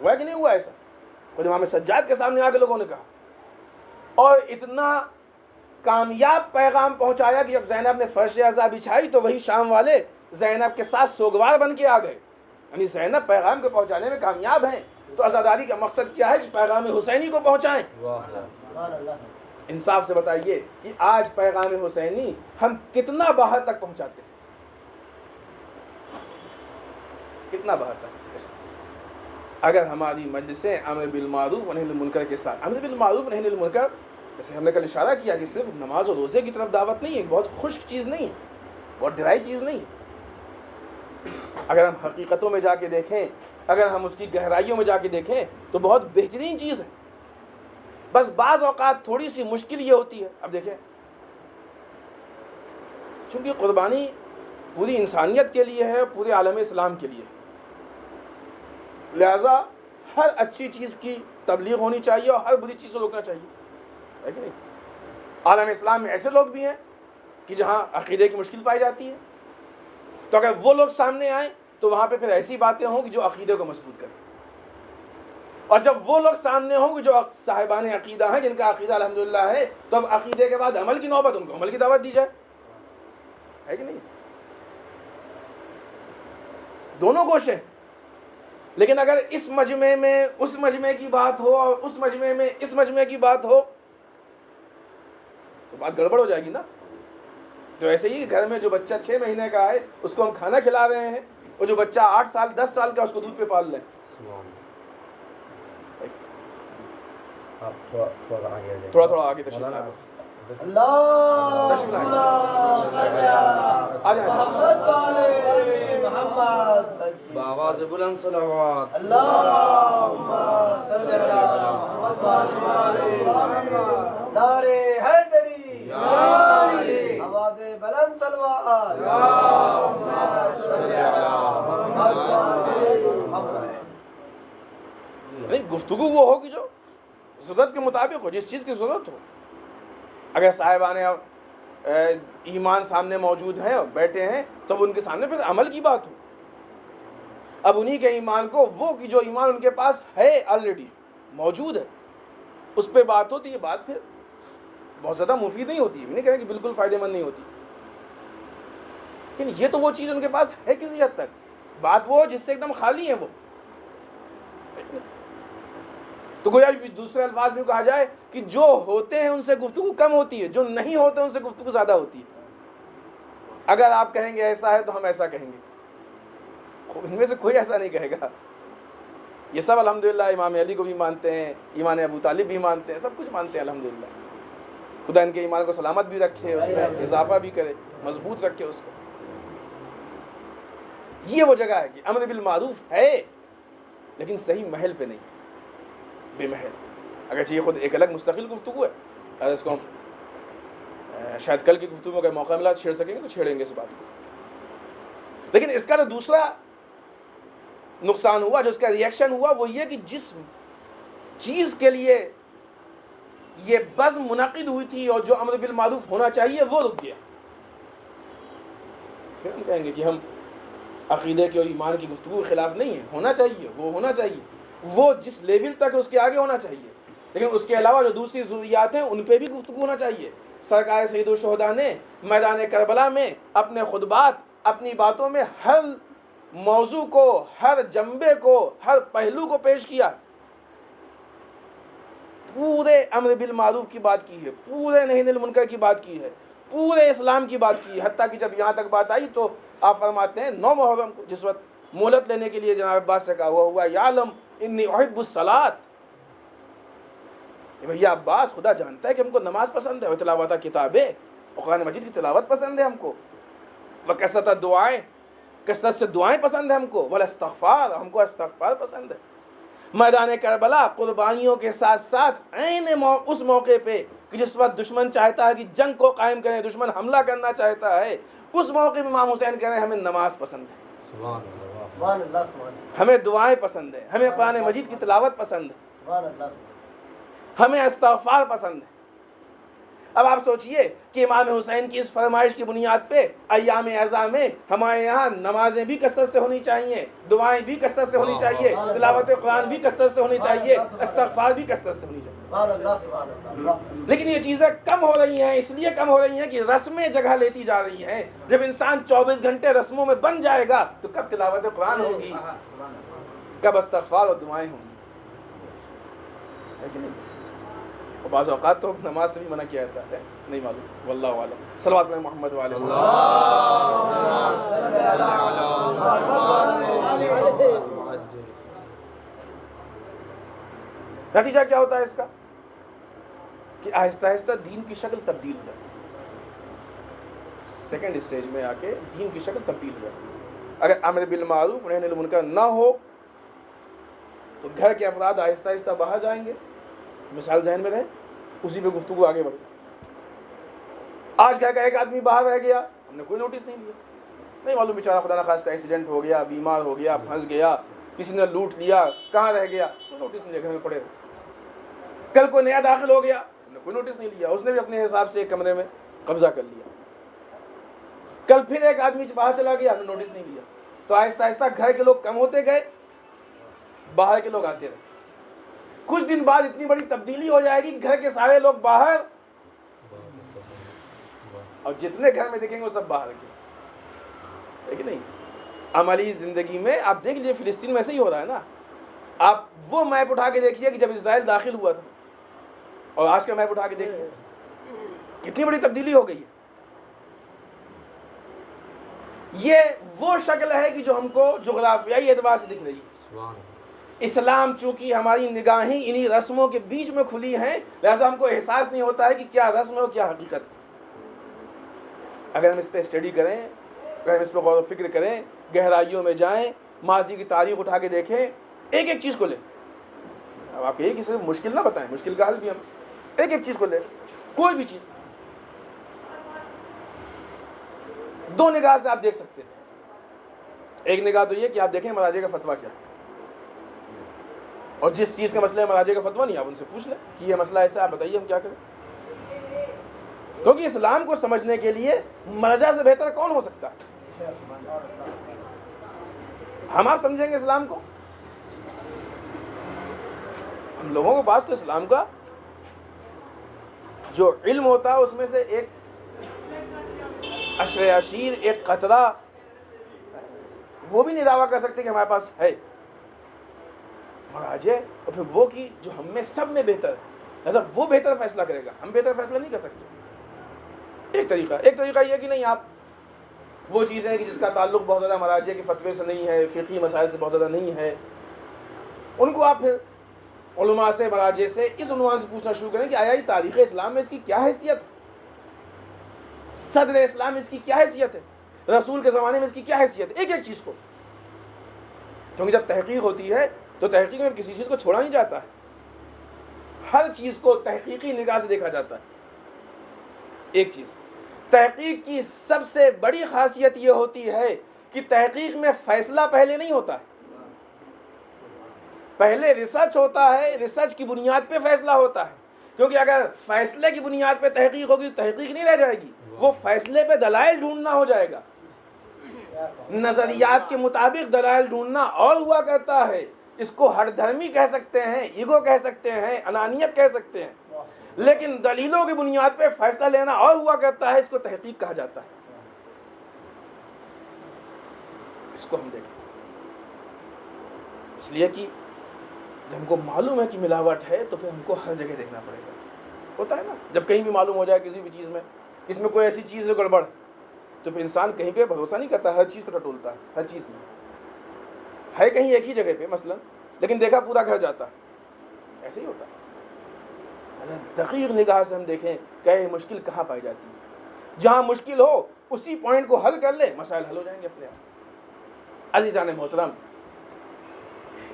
ہوا کہ نہیں ہوا ایسا؟ خود امام سجاد کے سامنے آ کے لوگوں نے کہا. اور اتنا کامیاب پیغام پہنچایا کہ جب زینب نے فرش عزا بچھائی تو وہی شام والے زینب کے ساتھ سوگوار بن کے آ گئے. یعنی زینب پیغام کو پہنچانے میں کامیاب ہیں. تو عزاداری کا مقصد کیا ہے؟ کہ پیغام حسینی کو پہنچائیں. انصاف سے بتائیے کہ آج پیغام حسینی ہم کتنا باہر تک پہنچاتے ہیں؟ کتنا باہر تک؟ اگر ہماری مجلسیں امر بالمعروف و نہی عن المنکر کے ساتھ، امر بالمعروف و نہی عن المنکر جیسے ہم نے کل اشارہ کیا کہ صرف نماز اور روزے کی طرف دعوت نہیں ہے، بہت خشک چیز نہیں ہے، بہت ڈرائی چیز نہیں ہے۔ اگر ہم حقیقتوں میں جا کے دیکھیں، اگر ہم اس کی گہرائیوں میں جا کے دیکھیں تو بہت بہترین چیز ہے۔ بس بعض اوقات تھوڑی سی مشکل یہ ہوتی ہے، اب دیکھیں چونکہ قربانی پوری انسانیت کے لیے ہے، پورے عالم اسلام کے لیے، لہذا ہر اچھی چیز کی تبلیغ ہونی چاہیے اور ہر بری چیز سے روکنا چاہیے، ہے کہ نہیں؟ عالم اسلام میں ایسے لوگ بھی ہیں کہ جہاں عقیدے کی مشکل پائی جاتی ہے، تو اگر وہ لوگ سامنے آئیں تو وہاں پہ پھر ایسی باتیں ہوں کہ جو عقیدے کو مضبوط کریں، اور جب وہ لوگ سامنے ہوں کہ جو صاحبان عقیدہ ہیں، جن کا عقیدہ الحمدللہ ہے، تو اب عقیدے کے بعد عمل کی نوبت، ان کو عمل کی دعوت دی جائے، ہے کہ نہیں؟ دونوں گوشے۔ لیکن اگر اس مجمع میں اس مجمع کی بات ہو اور اس مجمع میں اس مجمع کی بات ہو تو بات گڑبڑ ہو جائے گی نا۔ تو ایسے ہی گھر میں جو بچہ 6 مہینے کا ہے اس کو ہم کھانا کھلا رہے ہیں، اور جو بچہ 8 سال 10 سال کا اس کو دودھ پہ پال لیں۔ تھوڑا تھوڑا آگے تشریف لائیں، بآواز بلند صلوات۔ نعرے حیدری، آواز بلند صلوات۔ گفتگو وہ ہوگی جو ضرورت کے مطابق ہو، جس چیز کی ضرورت ہو۔ اگر صاحبان ایمان سامنے موجود ہیں اور بیٹھے ہیں تو ان کے سامنے پھر عمل کی بات ہو۔ اب انہی کے ایمان کو، وہ کی جو ایمان ان کے پاس ہے آلریڈی موجود ہے، اس پہ بات ہوتی ہے۔ بات پھر بہت زیادہ مفید نہیں ہوتی ہے، میں نہیں کہہ رہا کہ بالکل فائدہ مند نہیں ہوتی، لیکن یہ تو وہ چیز ان کے پاس ہے کسی حد تک، بات وہ جس سے ایک دم خالی ہے وہ۔ تو گویا دوسرے الفاظ میں کہا جائے کہ جو ہوتے ہیں ان سے گفتگو کم ہوتی ہے، جو نہیں ہوتے ان سے گفتگو زیادہ ہوتی ہے۔ اگر آپ کہیں گے ایسا ہے تو ہم ایسا کہیں گے، ان میں سے کوئی ایسا نہیں کہے گا۔ یہ سب الحمدللہ امام علی کو بھی مانتے ہیں، ایمان ابو طالب بھی مانتے ہیں، سب کچھ مانتے ہیں الحمدللہ۔ خدا ان کے ایمان کو سلامت بھی رکھے، اس میں اضافہ بھی کرے، مضبوط رکھے اس کو۔ یہ وہ جگہ ہے کہ امر بالمعروف ہے لیکن صحیح محل پہ نہیں، بے محل۔ اگرچہ یہ خود ایک الگ مستقل گفتگو ہے، اگر اس کو ہم شاید کل کی گفتگو میں اگر موقع ملا چھیڑ سکیں گے تو چھیڑیں گے اس بات کو۔ لیکن اس کا جو دوسرا نقصان ہوا، جو اس کا ریئیکشن ہوا، وہ یہ کہ جس چیز کے لیے یہ بزم منعقد ہوئی تھی اور جو امر بالمعروف ہونا چاہیے وہ رک گیا۔ پھر ہم کہیں گے کہ ہم عقیدے کے اور ایمان کی گفتگو کے خلاف نہیں ہے، ہونا چاہیے، وہ ہونا چاہیے، وہ جس لیول تک اس کے آگے ہونا چاہیے، لیکن اس کے علاوہ جو دوسری ضروریات ہیں ان پہ بھی گفتگو ہونا چاہیے۔ سرکار سید الشہداء نے میدان کربلا میں اپنے خطبات، اپنی باتوں میں ہر موضوع کو، ہر جنبے کو، ہر پہلو کو پیش کیا، پورے امر بالمعروف کی بات کی ہے، پورے نہی عن المنکر کی بات کی ہے، پورے اسلام کی بات کی ہے، حتیٰ کہ جب یہاں تک بات آئی تو آپ فرماتے ہیں 9 محرم کو جس وقت مہلت لینے کے لیے جناب عباس سے کہا ہوا یعلم انی احب الصلاۃ، کہ بھیا عباس خدا جانتا ہے کہ ہم کو نماز پسند ہے، اور تلاوت کتابیں اور قرآن مجید کی تلاوت پسند ہے ہم کو، وکثرت دعائیں، کثرت سے دعائیں پسند ہے ہم کو، والاستغفار، ہم کو استغفار پسند ہے۔ میدان کربلا قربانیوں کے ساتھ ساتھ عین اس موقع پہ کہ جس وقت دشمن چاہتا ہے کہ جنگ کو قائم کریں، دشمن حملہ کرنا چاہتا ہے، اس موقع میں امام حسین کہہ رہے ہیں ہمیں نماز پسند ہے، سبحان اللہ، ہمیں دعائیں پسند ہیں، ہمیں قرآن مجید کی تلاوت پسند ہے، سبحان اللہ۔ ہمیں استغفار پسند ہے۔ اب آپ سوچئے کہ امام حسین کی اس فرمائش کی بنیاد پہ ایام اعزاء میں ہمارے یہاں نمازیں بھی کثرت سے ہونی چاہیے، دعائیں بھی کثرت سے ہونی چاہیے، تلاوت قرآن بھی کثرت سے ہونی چاہیے، استغفار بھی کثرت سے ہونی چاہیے، سبحان اللہ، سبحان اللہ۔ لیکن یہ چیزیں کم ہو رہی ہیں، اس لیے کم ہو رہی ہیں کہ رسمیں جگہ لیتی جا رہی ہیں۔ جب انسان 24 گھنٹے رسموں میں بن جائے گا تو کب تلاوت قرآن ہوگی، کب استغفار اور دعائیں ہوں گی، ہے کہ نہیں؟ اور بعض اوقات تو نماز سے بھی منع کیا جاتا ہے، نہیں معلوم، واللہ عالم۔ صلوات میں محمد وعلی نتیجہ کیا ہوتا ہے اس کا؟ کہ آہستہ آہستہ دین کی شکل تبدیل ہو جاتی ہے. سیکنڈ اسٹیج میں آ کے دین کی شکل تبدیل ہو جاتی ہے. اگر امر بالمعروف نہی عن المنکر نہ ہو تو گھر کے افراد آہستہ آہستہ باہر جائیں گے. مثال ذہن میں رہے, اسی پہ گفتگو آگے بڑھے. آج گھر کا ایک آدمی باہر رہ گیا, ہم نے کوئی نوٹس نہیں لیا, نہیں معلوم بیچارہ خدا نخواستہ ایکسیڈنٹ ہو گیا, بیمار ہو گیا, پھنس گیا, کسی نے لوٹ لیا, کہاں رہ گیا, کوئی نوٹس نہیں لیا, گھر میں پڑے. کل کوئی نیا داخل ہو گیا, ہم نے کوئی نوٹس نہیں لیا, اس نے بھی اپنے حساب سے ایک کمرے میں قبضہ کر لیا. کل پھر ایک آدمی باہر چلا گیا, ہم نے نوٹس نہیں لیا. تو آہستہ آہستہ گھر کے لوگ کم ہوتے گئے, باہر کے لوگ آتے رہے. کچھ دن بعد اتنی بڑی تبدیلی ہو جائے گی, گھر کے سارے لوگ باہر اور جتنے گھر میں دیکھیں گے وہ سب باہر کے. لیکن نہیں, عملی زندگی میں آپ دیکھ لیجیے, فلسطین میں ایسے ہی ہو رہا ہے نا. آپ وہ میپ اٹھا کے دیکھیے کہ جب اسرائیل داخل ہوا تھا اور آج کا میپ اٹھا کے دیکھیے, کتنی بڑی تبدیلی ہو گئی ہے. یہ وہ شکل ہے کہ جو ہم کو جغرافیائی اعتبار سے دکھ رہی ہے. اسلام چونکہ ہماری نگاہیں انہی رسموں کے بیچ میں کھلی ہیں, لہذا ہم کو احساس نہیں ہوتا ہے کہ کیا رسم ہے اور کیا حقیقت ہے. اگر ہم اس پہ اسٹڈی کریں, اگر ہم اس پہ غور و فکر کریں, گہرائیوں میں جائیں, ماضی کی تاریخ اٹھا کے دیکھیں, ایک ایک چیز کو لیں. اب آپ یہ کسی مشکل نہ بتائیں, مشکل کا حل بھی ہم ایک ایک چیز کو لیں, کوئی بھی چیز دو نگاہ سے آپ دیکھ سکتے ہیں. ایک نگاہ تو یہ کہ آپ دیکھیں مراجع کا فتویٰ کیا, اور جس چیز کا مسئلہ ہے مراجع کا فتویٰ نہیں, آپ ان سے پوچھ لیں کہ یہ مسئلہ ایسا, آپ بتائیے ہم کیا کریں. کیونکہ اسلام کو سمجھنے کے لیے مرجع سے بہتر کون ہو سکتا ہے. ہم آپ سمجھیں گے اسلام کو, ہم لوگوں کے پاس تو اسلام کا جو علم ہوتا ہے اس میں سے ایک عشر عشیر, ایک قطرہ, وہ بھی نہیں دعویٰ کر سکتے کہ ہمارے پاس ہے. مراجع اور پھر وہ کی جو ہم میں سب میں بہتر ہے, لہذا وہ بہتر فیصلہ کرے گا, ہم بہتر فیصلہ نہیں کر سکتے. ایک طریقہ یہ کہ نہیں, آپ وہ چیزیں ہیں کہ جس کا تعلق بہت زیادہ مراجع کے فتوے سے نہیں ہے, فقہی مسائل سے بہت زیادہ نہیں ہے, ان کو آپ پھر علماء سے, مراجع سے اس عنوان سے پوچھنا شروع کریں کہ آیا یہ تاریخ اسلام میں اس کی کیا حیثیت ہے, صدر اسلام اس کی کیا حیثیت ہے, رسول کے زمانے میں اس کی کیا حیثیت ہے, ایک ایک چیز کو. کیونکہ جب تحقیق ہوتی ہے تو تحقیق میں کسی چیز کو چھوڑا نہیں جاتا ہے, ہر چیز کو تحقیقی نگاہ سے دیکھا جاتا ہے. ایک چیز, تحقیق کی سب سے بڑی خاصیت یہ ہوتی ہے کہ تحقیق میں فیصلہ پہلے نہیں ہوتا ہے, پہلے ریسرچ ہوتا ہے, ریسرچ کی بنیاد پہ فیصلہ ہوتا ہے. کیونکہ اگر فیصلے کی بنیاد پہ تحقیق ہوگی تو تحقیق نہیں رہ جائے گی, وہ فیصلے پہ دلائل ڈھونڈنا ہو جائے گا. نظریات کے مطابق دلائل ڈھونڈنا اور ہوا کرتا ہے. اس کو ہر دھرمی کہہ سکتے ہیں, ایگو کہہ سکتے ہیں, انانیت کہہ سکتے ہیں, لیکن دلیلوں کی بنیاد پہ فیصلہ لینا اور ہوا کرتا ہے, اس کو تحقیق کہا جاتا ہے. اس کو ہم دیکھیں, اس لیے کہ جب ہم کو معلوم ہے کہ ملاوٹ ہے تو پھر ہم کو ہر جگہ دیکھنا پڑے گا. ہوتا ہے نا, جب کہیں بھی معلوم ہو جائے کسی بھی چیز میں اس میں کوئی ایسی چیز ہے گڑبڑ, تو پھر انسان کہیں پہ بھروسہ نہیں کرتا, ہر چیز کو ٹٹولتا ہے. ہر چیز میں ہے کہیں ایک ہی جگہ پہ مثلا, لیکن دیکھا پورا گھر جاتا ہے, ایسے ہی ہوتا ہے. دقیق نگاہ سے ہم دیکھیں کہ یہ مشکل کہاں پائی جاتی ہے, جہاں مشکل ہو اسی پوائنٹ کو حل کر لے, مسائل حل ہو جائیں گے اپنے آپ. عزیزان محترم,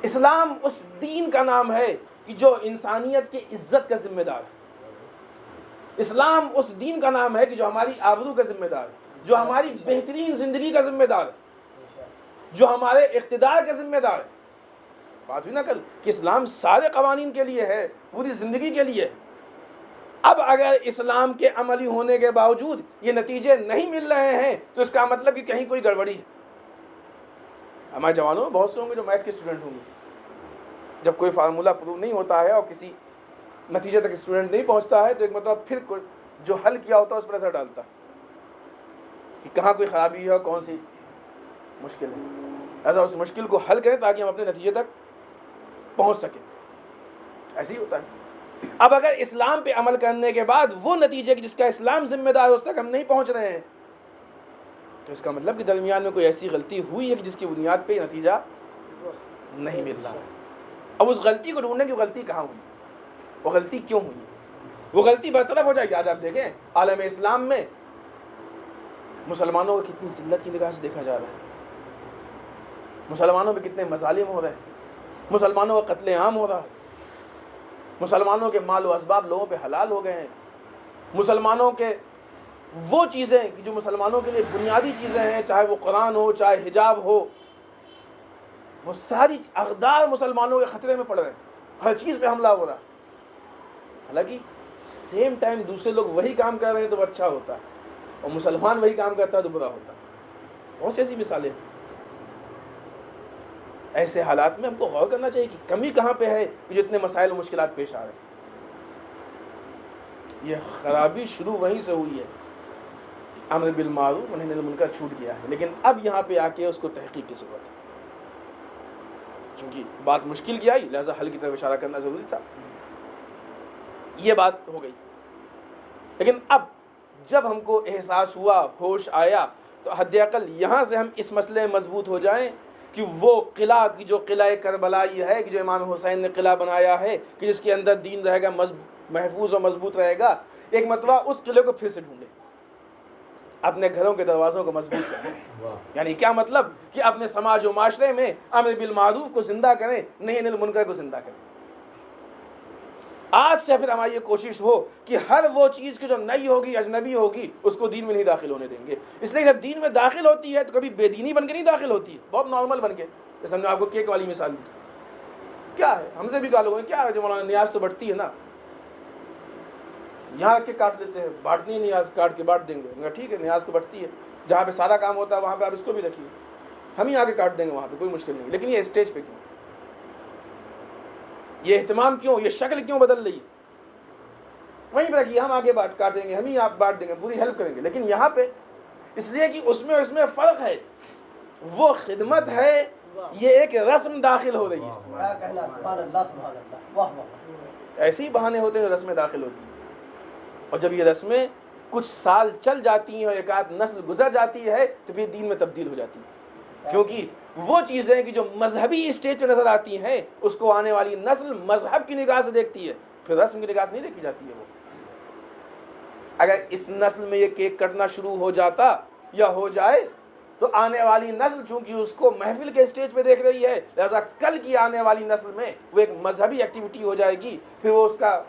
اسلام اس دین کا نام ہے کہ جو انسانیت کی عزت کا ذمہ دار ہے. اسلام اس دین کا نام ہے کہ جو ہماری آبرو کا ذمہ دار ہے, جو ہماری بہترین زندگی کا ذمہ دار ہے, جو ہمارے اقتدار کا ذمہ دار ہے. بات ہوئی نا کل کہ اسلام سارے قوانین کے لیے ہے, پوری زندگی کے لیے. اب اگر اسلام کے عملی ہونے کے باوجود یہ نتیجے نہیں مل رہے ہیں تو اس کا مطلب کہ کہیں کوئی گڑبڑی ہے. ہمارے جوانوں میں بہت سے ہوں گے جو میتھ کے اسٹوڈنٹ ہوں گے, جب کوئی فارمولہ پروو نہیں ہوتا ہے اور کسی نتیجے تک اسٹوڈنٹ نہیں پہنچتا ہے تو ایک مطلب پھر جو حل کیا ہوتا ہے اس پر اثر ڈالتا کہ کہاں کوئی خرابی ہے اور کون سی مشکل ہے. ایسا اس مشکل کو حل کریں تاکہ ہم اپنے نتیجے تک پہنچ سکیں. ایسے ہی ہوتا ہے. اب اگر اسلام پہ عمل کرنے کے بعد وہ نتیجے جس کا اسلام ذمہ دار ہے اس تک ہم نہیں پہنچ رہے ہیں تو اس کا مطلب کہ درمیان میں کوئی ایسی غلطی ہوئی ہے کہ جس کی بنیاد پہ نتیجہ نہیں مل رہا ہے. اب اس غلطی کو ڈھونڈنے کی غلطی کہاں ہوئی, وہ غلطی کیوں ہوئی, وہ غلطی برطرف ہو جائے گی. آج آپ دیکھیں عالم اسلام میں مسلمانوں کو کتنی ذلت کی نگاہ سے دیکھا جا رہا ہے, مسلمانوں پہ کتنے مظالم ہو رہے ہیں, مسلمانوں کا قتل عام ہو رہا ہے, مسلمانوں کے مال و اسباب لوگوں پہ حلال ہو گئے ہیں, مسلمانوں کے وہ چیزیں کہ جو مسلمانوں کے لیے بنیادی چیزیں ہیں, چاہے وہ قرآن ہو, چاہے حجاب ہو, وہ ساری اقدار مسلمانوں کے خطرے میں پڑ رہے ہیں, ہر چیز پہ حملہ ہو رہا ہے. حالانکہ سیم ٹائم دوسرے لوگ وہی کام کر رہے ہیں تو وہ اچھا ہوتا ہے, اور مسلمان وہی کام کرتا ہے تو برا ہوتا ہے. بہت سی ایسی مثالیں. ایسے حالات میں ہم کو غور کرنا چاہیے کہ کمی کہاں پہ ہے کہ جو اتنے مسائل و مشکلات پیش آ رہے ہیں. یہ خرابی شروع وہیں سے ہوئی ہے, امر بالمعروف و نہی عن المنکر چھوٹ گیا ہے, لیکن اب یہاں پہ آ کے اس کو تحقیق کی ضرورت ہے. چونکہ بات مشکل کی آئی لہذا حل کی طرف اشارہ کرنا ضروری تھا. یہ بات ہو گئی. لیکن اب جب ہم کو احساس ہوا, ہوش آیا, تو حد اقل یہاں سے ہم اس مسئلے میں مضبوط ہو جائیں کہ وہ قلعہ کی جو قلعہ کربلا یہ ہے کہ جو امام حسین نے قلعہ بنایا ہے کہ جس کے اندر دین رہے گا, محفوظ اور مضبوط رہے گا, ایک مرتبہ اس قلعے کو پھر سے ڈھونڈیں, اپنے گھروں کے دروازوں کو مضبوط کریں. یعنی کیا مطلب کہ اپنے سماج و معاشرے میں امر بالمعروف کو زندہ کریں, نہی عن المنکر کو زندہ کریں. آج سے پھر ہماری یہ کوشش ہو کہ ہر وہ چیز کی جو نئی ہوگی, اجنبی ہوگی, اس کو دین میں نہیں داخل ہونے دیں گے. اس لیے جب دین میں داخل ہوتی ہے تو کبھی بے دینی بن کے نہیں داخل ہوتی ہے, بہت نارمل بن کے. جیسے ہم نے آپ کو کیک والی مثال دی, کیا ہے, ہم سے بھی کہا لوگوں نے کیا ہے جو مولانا نیاز تو بڑھتی ہے نا, یہاں رکھ کے کاٹ لیتے ہیں, بانٹنی ہے نیاز, کاٹ کے بانٹ دیں گے. ٹھیک ہے, نیاز تو بڑھتی ہے, جہاں پہ سارا کام ہوتا ہے وہاں پہ آپ اس کو بھی رکھیے, ہم ہی آگے کاٹ دیں گے, وہاں پہ کوئی مشکل نہیں. لیکن یہ اسٹیج پہ کیوں, یہ اہتمام کیوں, یہ شکل کیوں بدل رہی ہے؟ وہیں پہ رکھیے, ہم آگے کاٹیں گے, ہم ہی آپ بانٹ دیں گے, پوری ہیلپ کریں گے. لیکن یہاں پہ اس لیے کہ اس میں فرق ہے, وہ خدمت ہے, یہ ایک رسم داخل ہو رہی ہے. ایسے ہی بہانے ہوتے ہیں جو رسمیں داخل ہوتی ہیں, اور جب یہ رسمیں کچھ سال چل جاتی ہیں اور ایک آدھ نسل گزر جاتی ہے تو پھر دین میں تبدیل ہو جاتی ہے. کیونکہ وہ چیزیں کہ جو مذہبی اسٹیج پہ نظر آتی ہیں اس کو آنے والی نسل مذہب کی نگاہ سے دیکھتی ہے, پھر رسم کی نگاہ سے نہیں دیکھی جاتی ہے. وہ اگر اس نسل میں یہ کیک کٹنا شروع ہو جاتا یا ہو جائے تو آنے والی نسل چونکہ اس کو محفل کے اسٹیج پہ دیکھ رہی ہے, لہذا کل کی آنے والی نسل میں وہ ایک مذہبی ایکٹیویٹی ہو جائے گی, پھر وہ اس کا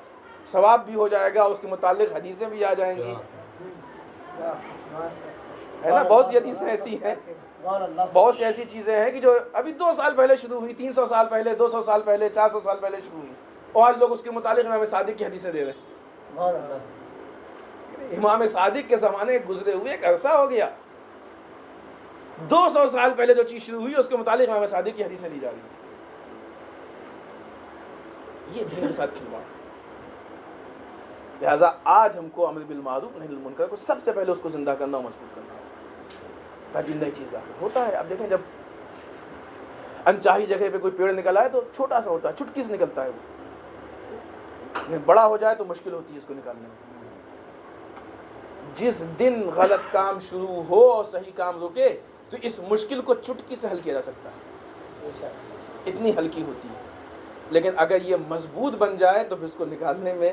ثواب بھی ہو جائے گا, اس کے متعلق حدیثیں بھی آ جائیں گی, ہے نا. بہت سی حدیثیں ایسی ہیں, بہت سی ایسی چیزیں ہیں کہ جو ابھی 2 سال پہلے شروع ہوئی, 300 سال پہلے, 200 سال پہلے, 400 سال پہلے شروع ہوئی, اور آج لوگ اس کے متعلق امام صادق کی حدیثیں دے رہے ہیں. امام صادق کے زمانے گزرے ہوئے ایک عرصہ ہو گیا, 200 سال پہلے جو چیز شروع ہوئی اس کے متعلق امام صادق کی حدیثیں دی جا رہی ہیں. یہ دین کے ساتھ کھلواڑ. لہٰذا آج ہم کو امر بالمعروف نہی عن المنکر کو سب سے پہلے اس کو زندہ کرنا اور مضبوط کرنا ہے تاکہ نئی چیز داخل ہوتا ہے. اب دیکھیں جب انچاہی جگہ پہ کوئی پیڑ نکل آئے تو چھوٹا سا ہوتا ہے, چٹکی سے نکلتا ہے, وہ بڑا ہو جائے تو مشکل ہوتی ہے اس کو نکالنے میں. جس دن غلط کام شروع ہو اور صحیح کام رکے تو اس مشکل کو چٹکی سے حل کیا جا سکتا ہے, اتنی ہلکی ہوتی ہے. لیکن اگر یہ مضبوط بن جائے تو پھر اس کو نکالنے میں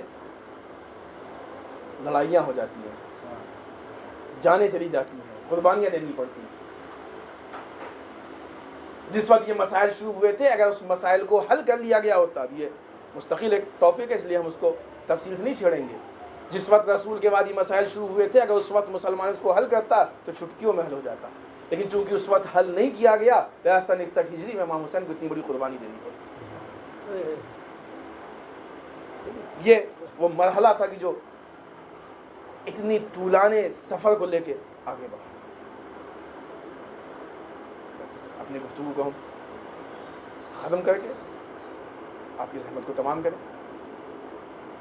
لڑائیاں ہو جاتی ہیں, جانیں چلی جاتی ہیں, قربانیاں دینی پڑتی ہیں. جس وقت یہ مسائل شروع ہوئے تھے اگر اس مسائل کو حل کر لیا گیا ہوتا, اب یہ مستقل ایک ٹاپک ہے اس لیے ہم اس کو تفصیل سے نہیں چھیڑیں گے, جس وقت رسول کے بعد یہ مسائل شروع ہوئے تھے اگر اس وقت مسلمان اس کو حل کرتا تو چٹکیوں میں حل ہو جاتا. لیکن چونکہ اس وقت حل نہیں کیا گیا لہٰذا 61 ہجری میں امام حسین کو اتنی بڑی قربانی دینی پڑی. یہ وہ مرحلہ تھا کہ جو اتنی طولانے سفر کو لے کے آگے بڑھا. بس اپنی گفتگو کو ہم ختم کر کے آپ کی زحمت کو تمام کریں.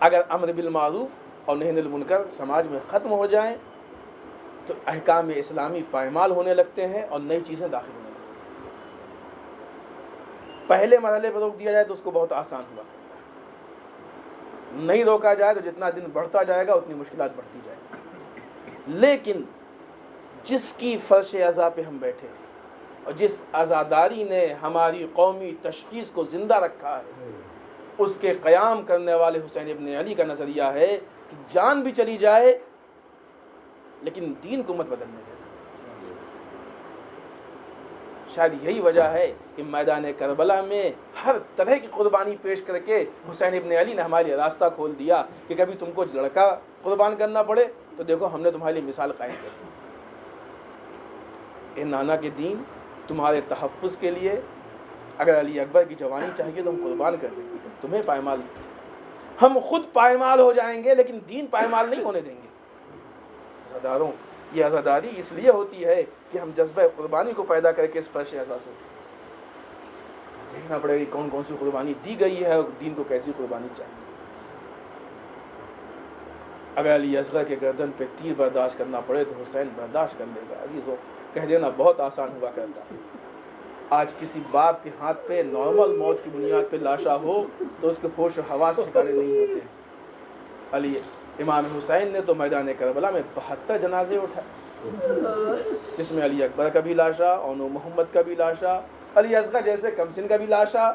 اگر امر بالمعروف اور نہی عن المنکر سماج میں ختم ہو جائیں تو احکام اسلامی پائمال ہونے لگتے ہیں اور نئی چیزیں داخل ہونے لگتی ہیں. پہلے مرحلے پر روک دیا جائے تو اس کو بہت آسان ہوا کرتا ہے, نہیں روکا جائے تو جتنا دن بڑھتا جائے گا اتنی مشکلات بڑھتی جائیں گی. لیکن جس کی فرش عزا پہ ہم بیٹھے اور جس عزاداری نے ہماری قومی تشخیص کو زندہ رکھا ہے اس کے قیام کرنے والے حسین ابن علی کا نظریہ ہے کہ جان بھی چلی جائے لیکن دین کو مت بدلنے دینا۔ شاید یہی وجہ ہے کہ میدان کربلا میں ہر طرح کی قربانی پیش کر کے حسین ابن علی نے ہمارے لیے راستہ کھول دیا کہ کبھی تم کو لڑکا قربان کرنا پڑے تو دیکھو ہم نے تمہارے لیے مثال قائم کر دی۔ اے نانا کے دین، تمہارے تحفظ کے لیے اگر علی اکبر کی جوانی چاہیے تو ہم قربان کر دیں گے، تمہیں پائمال، ہم خود پائمال ہو جائیں گے لیکن دین پائمال نہیں ہونے دیں گے۔ عزاداروں، یہ عزاداری اس لیے ہوتی ہے کہ ہم جذبہ قربانی کو پیدا کر کے اس فرش احساس ہوتے ہیں۔ دیکھنا پڑے گا کون کون سی قربانی دی گئی ہے اور دین کو کیسی قربانی چاہیے۔ اگر علی اصغر کے گردن پہ تیر برداشت کرنا پڑے تو حسین برداشت کر لے گا۔ عزیزوں، کہہ دینا بہت آسان ہوا کرتا ہے۔ آج کسی باپ کے ہاتھ پہ نارمل موت کی بنیاد پہ لاشا ہو تو اس کے ہوش و حواس ٹھکانے نہیں ہوتے۔ علی امام حسین نے تو میدان کربلا میں 72 جنازے اٹھائے، جس میں علی اکبر کا بھی لاشا، اونو محمد کا بھی لاشا، علی اصغر جیسے کمسن کا بھی لاشا،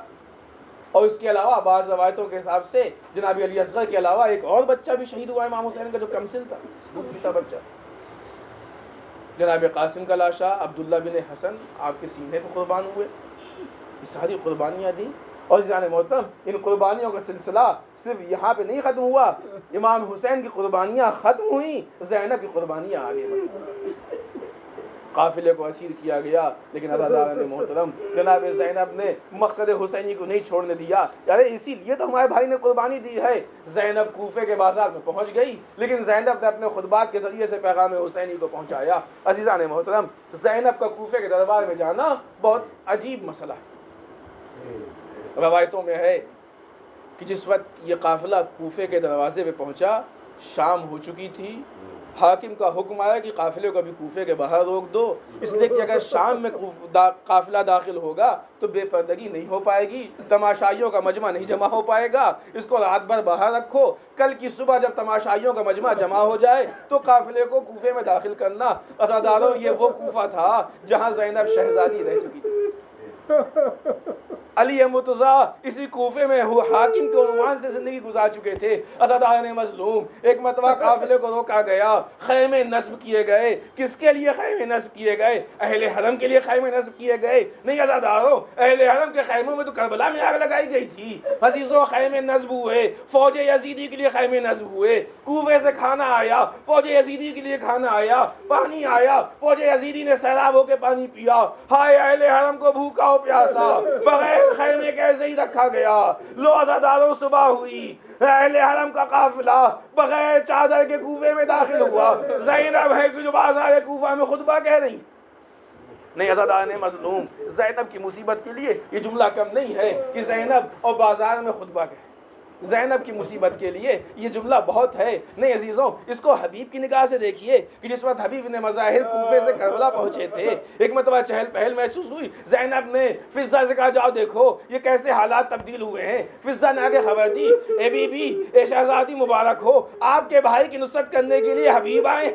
اور اس کے علاوہ بعض روایتوں کے حساب سے جناب علی اصغر کے علاوہ ایک اور بچہ بھی شہید ہوا امام حسین کا جو کمسن تھا، دودھ پیتا بچہ، جناب قاسم کا لاشا، عبداللہ بن حسن آپ کے سینے پہ قربان ہوئے۔ یہ ساری قربانیاں دیں، اور جان محترم ان قربانیوں کا سلسلہ صرف یہاں پہ نہیں ختم ہوا، امام حسین کی قربانیاں ختم ہوئیں، زینب کی قربانیاں آگے بڑھیں۔ قافلے کو اسیر کیا گیا لیکن عزاداران محترم جناب زینب نے مقصد حسینی کو نہیں چھوڑنے دیا۔ یارے اسی لیے تو ہمارے بھائی نے قربانی دی ہے۔ زینب کوفے کے بازار میں پہنچ گئی لیکن زینب نے اپنے خطبات کے ذریعے سے پیغام حسینی کو پہنچایا۔ عزیزان محترم، زینب کا کوفے کے دربار میں جانا بہت عجیب مسئلہ ہے۔ روایتوں میں ہے کہ جس وقت یہ قافلہ کوفے کے دروازے پہ پہنچا شام ہو چکی تھی، حاکم کا حکم آیا کہ قافلے کو ابھی کوفے کے باہر روک دو، اس لیے کہ اگر شام میں قافلہ داخل ہوگا تو بے پردگی نہیں ہو پائے گی، تماشائیوں کا مجمع نہیں جمع ہو پائے گا، اس کو رات بھر باہر رکھو، کل کی صبح جب تماشائیوں کا مجمع جمع ہو جائے تو قافلے کو کوفے میں داخل کرنا۔ عزاداروں، یہ وہ کوفہ تھا جہاں زینب شہزادی رہ چکی تھی۔ علی مرتضیٰ اسی کوفے میں حاکم کے عنوان سے زندگی گزار چکے تھے۔ عزاداران مظلوم، ایک مرتبہ قافلے کو روکا گیا، خیمے نصب کیے گئے۔ کس کے لیے خیمے نصب کیے گئے؟ اہل حرم کے لیے خیمے نصب کیے گئے؟ نہیں عزاداروں، اہل حرم کے خیموں میں تو کربلا میں آگ لگائی گئی تھی۔ عزیزوں، خیمے نصب ہوئے، فوج یزیدی کے لیے خیمے نصب ہوئے، کوفے سے کھانا آیا، فوج یزیدی کے لیے کھانا آیا، پانی آیا، فوج یزیدی نے سیلاب ہو کے پانی پیا۔ ہائے اہل حرم کو بھوکا ہو پیاسا، بغیر خیمے کے ایسے ہی رکھا گیا۔ لو عزاداروں، صبح ہوئی، اہل حرم کا قافلہ بغیر چادر کے کوفے میں داخل ہوا۔ زینب ہے کہ جو بازار کوفہ میں خطبہ کہہ رہی۔ نہیں عزاداران مظلوم، زینب کی مصیبت کے لیے یہ جملہ کم نہیں ہے کہ زینب اور بازار میں خطبہ کہے۔ زینب کی مصیبت کے لیے یہ جملہ بہت ہے۔ نہیں عزیزوں، اس کو حبیب کی نگاہ سے دیکھیے کہ جس وقت حبیب نے مظاہر کوفے سے کربلا پہنچے تھے، ایک مرتبہ چہل پہل محسوس ہوئی۔ زینب نے فضہ سے کہا جاؤ دیکھو یہ کیسے حالات تبدیل ہوئے ہیں۔ فضہ نے آگے خبر دی، اے بی بی، اے شہزادی مبارک ہو، آپ کے بھائی کی نصرت کرنے کے لیے حبیب آئے۔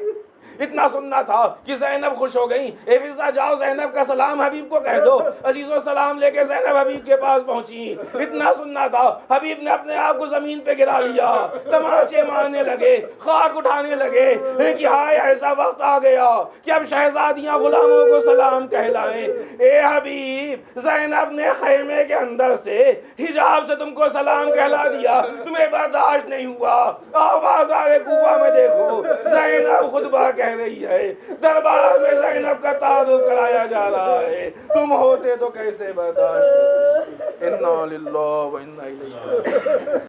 اتنا سننا تھا کہ زینب خوش ہو گئی۔ اے فضہ جاؤ زینب کا سلام حبیب کو کہہ دو۔ عزیزوں، سلام لے کے زینب حبیب کے پاس پہنچی۔ اتنا سننا تھا، حبیب نے اپنے آپ کو زمین پہ گرا لیا، تماچے مارنے لگے، خاک اٹھانے لگے کہ ہائے ایسا وقت آ گیا کہ اب شہزادیاں غلاموں کو سلام کہلائیں۔ اے حبیب، زینب نے خیمے کے اندر سے حجاب سے تم کو سلام کہلا دیا، تمہیں برداشت نہیں ہوا۔ آؤ بازار کوفہ میں دیکھو، زینب خطبہ کہہ رہی ہے، دربار میں زینب کا تعارف کرایا جا رہا ہے، تم ہوتے تو کیسے برداشت کرتے؟ انا للہ و انا الیہ راجعون۔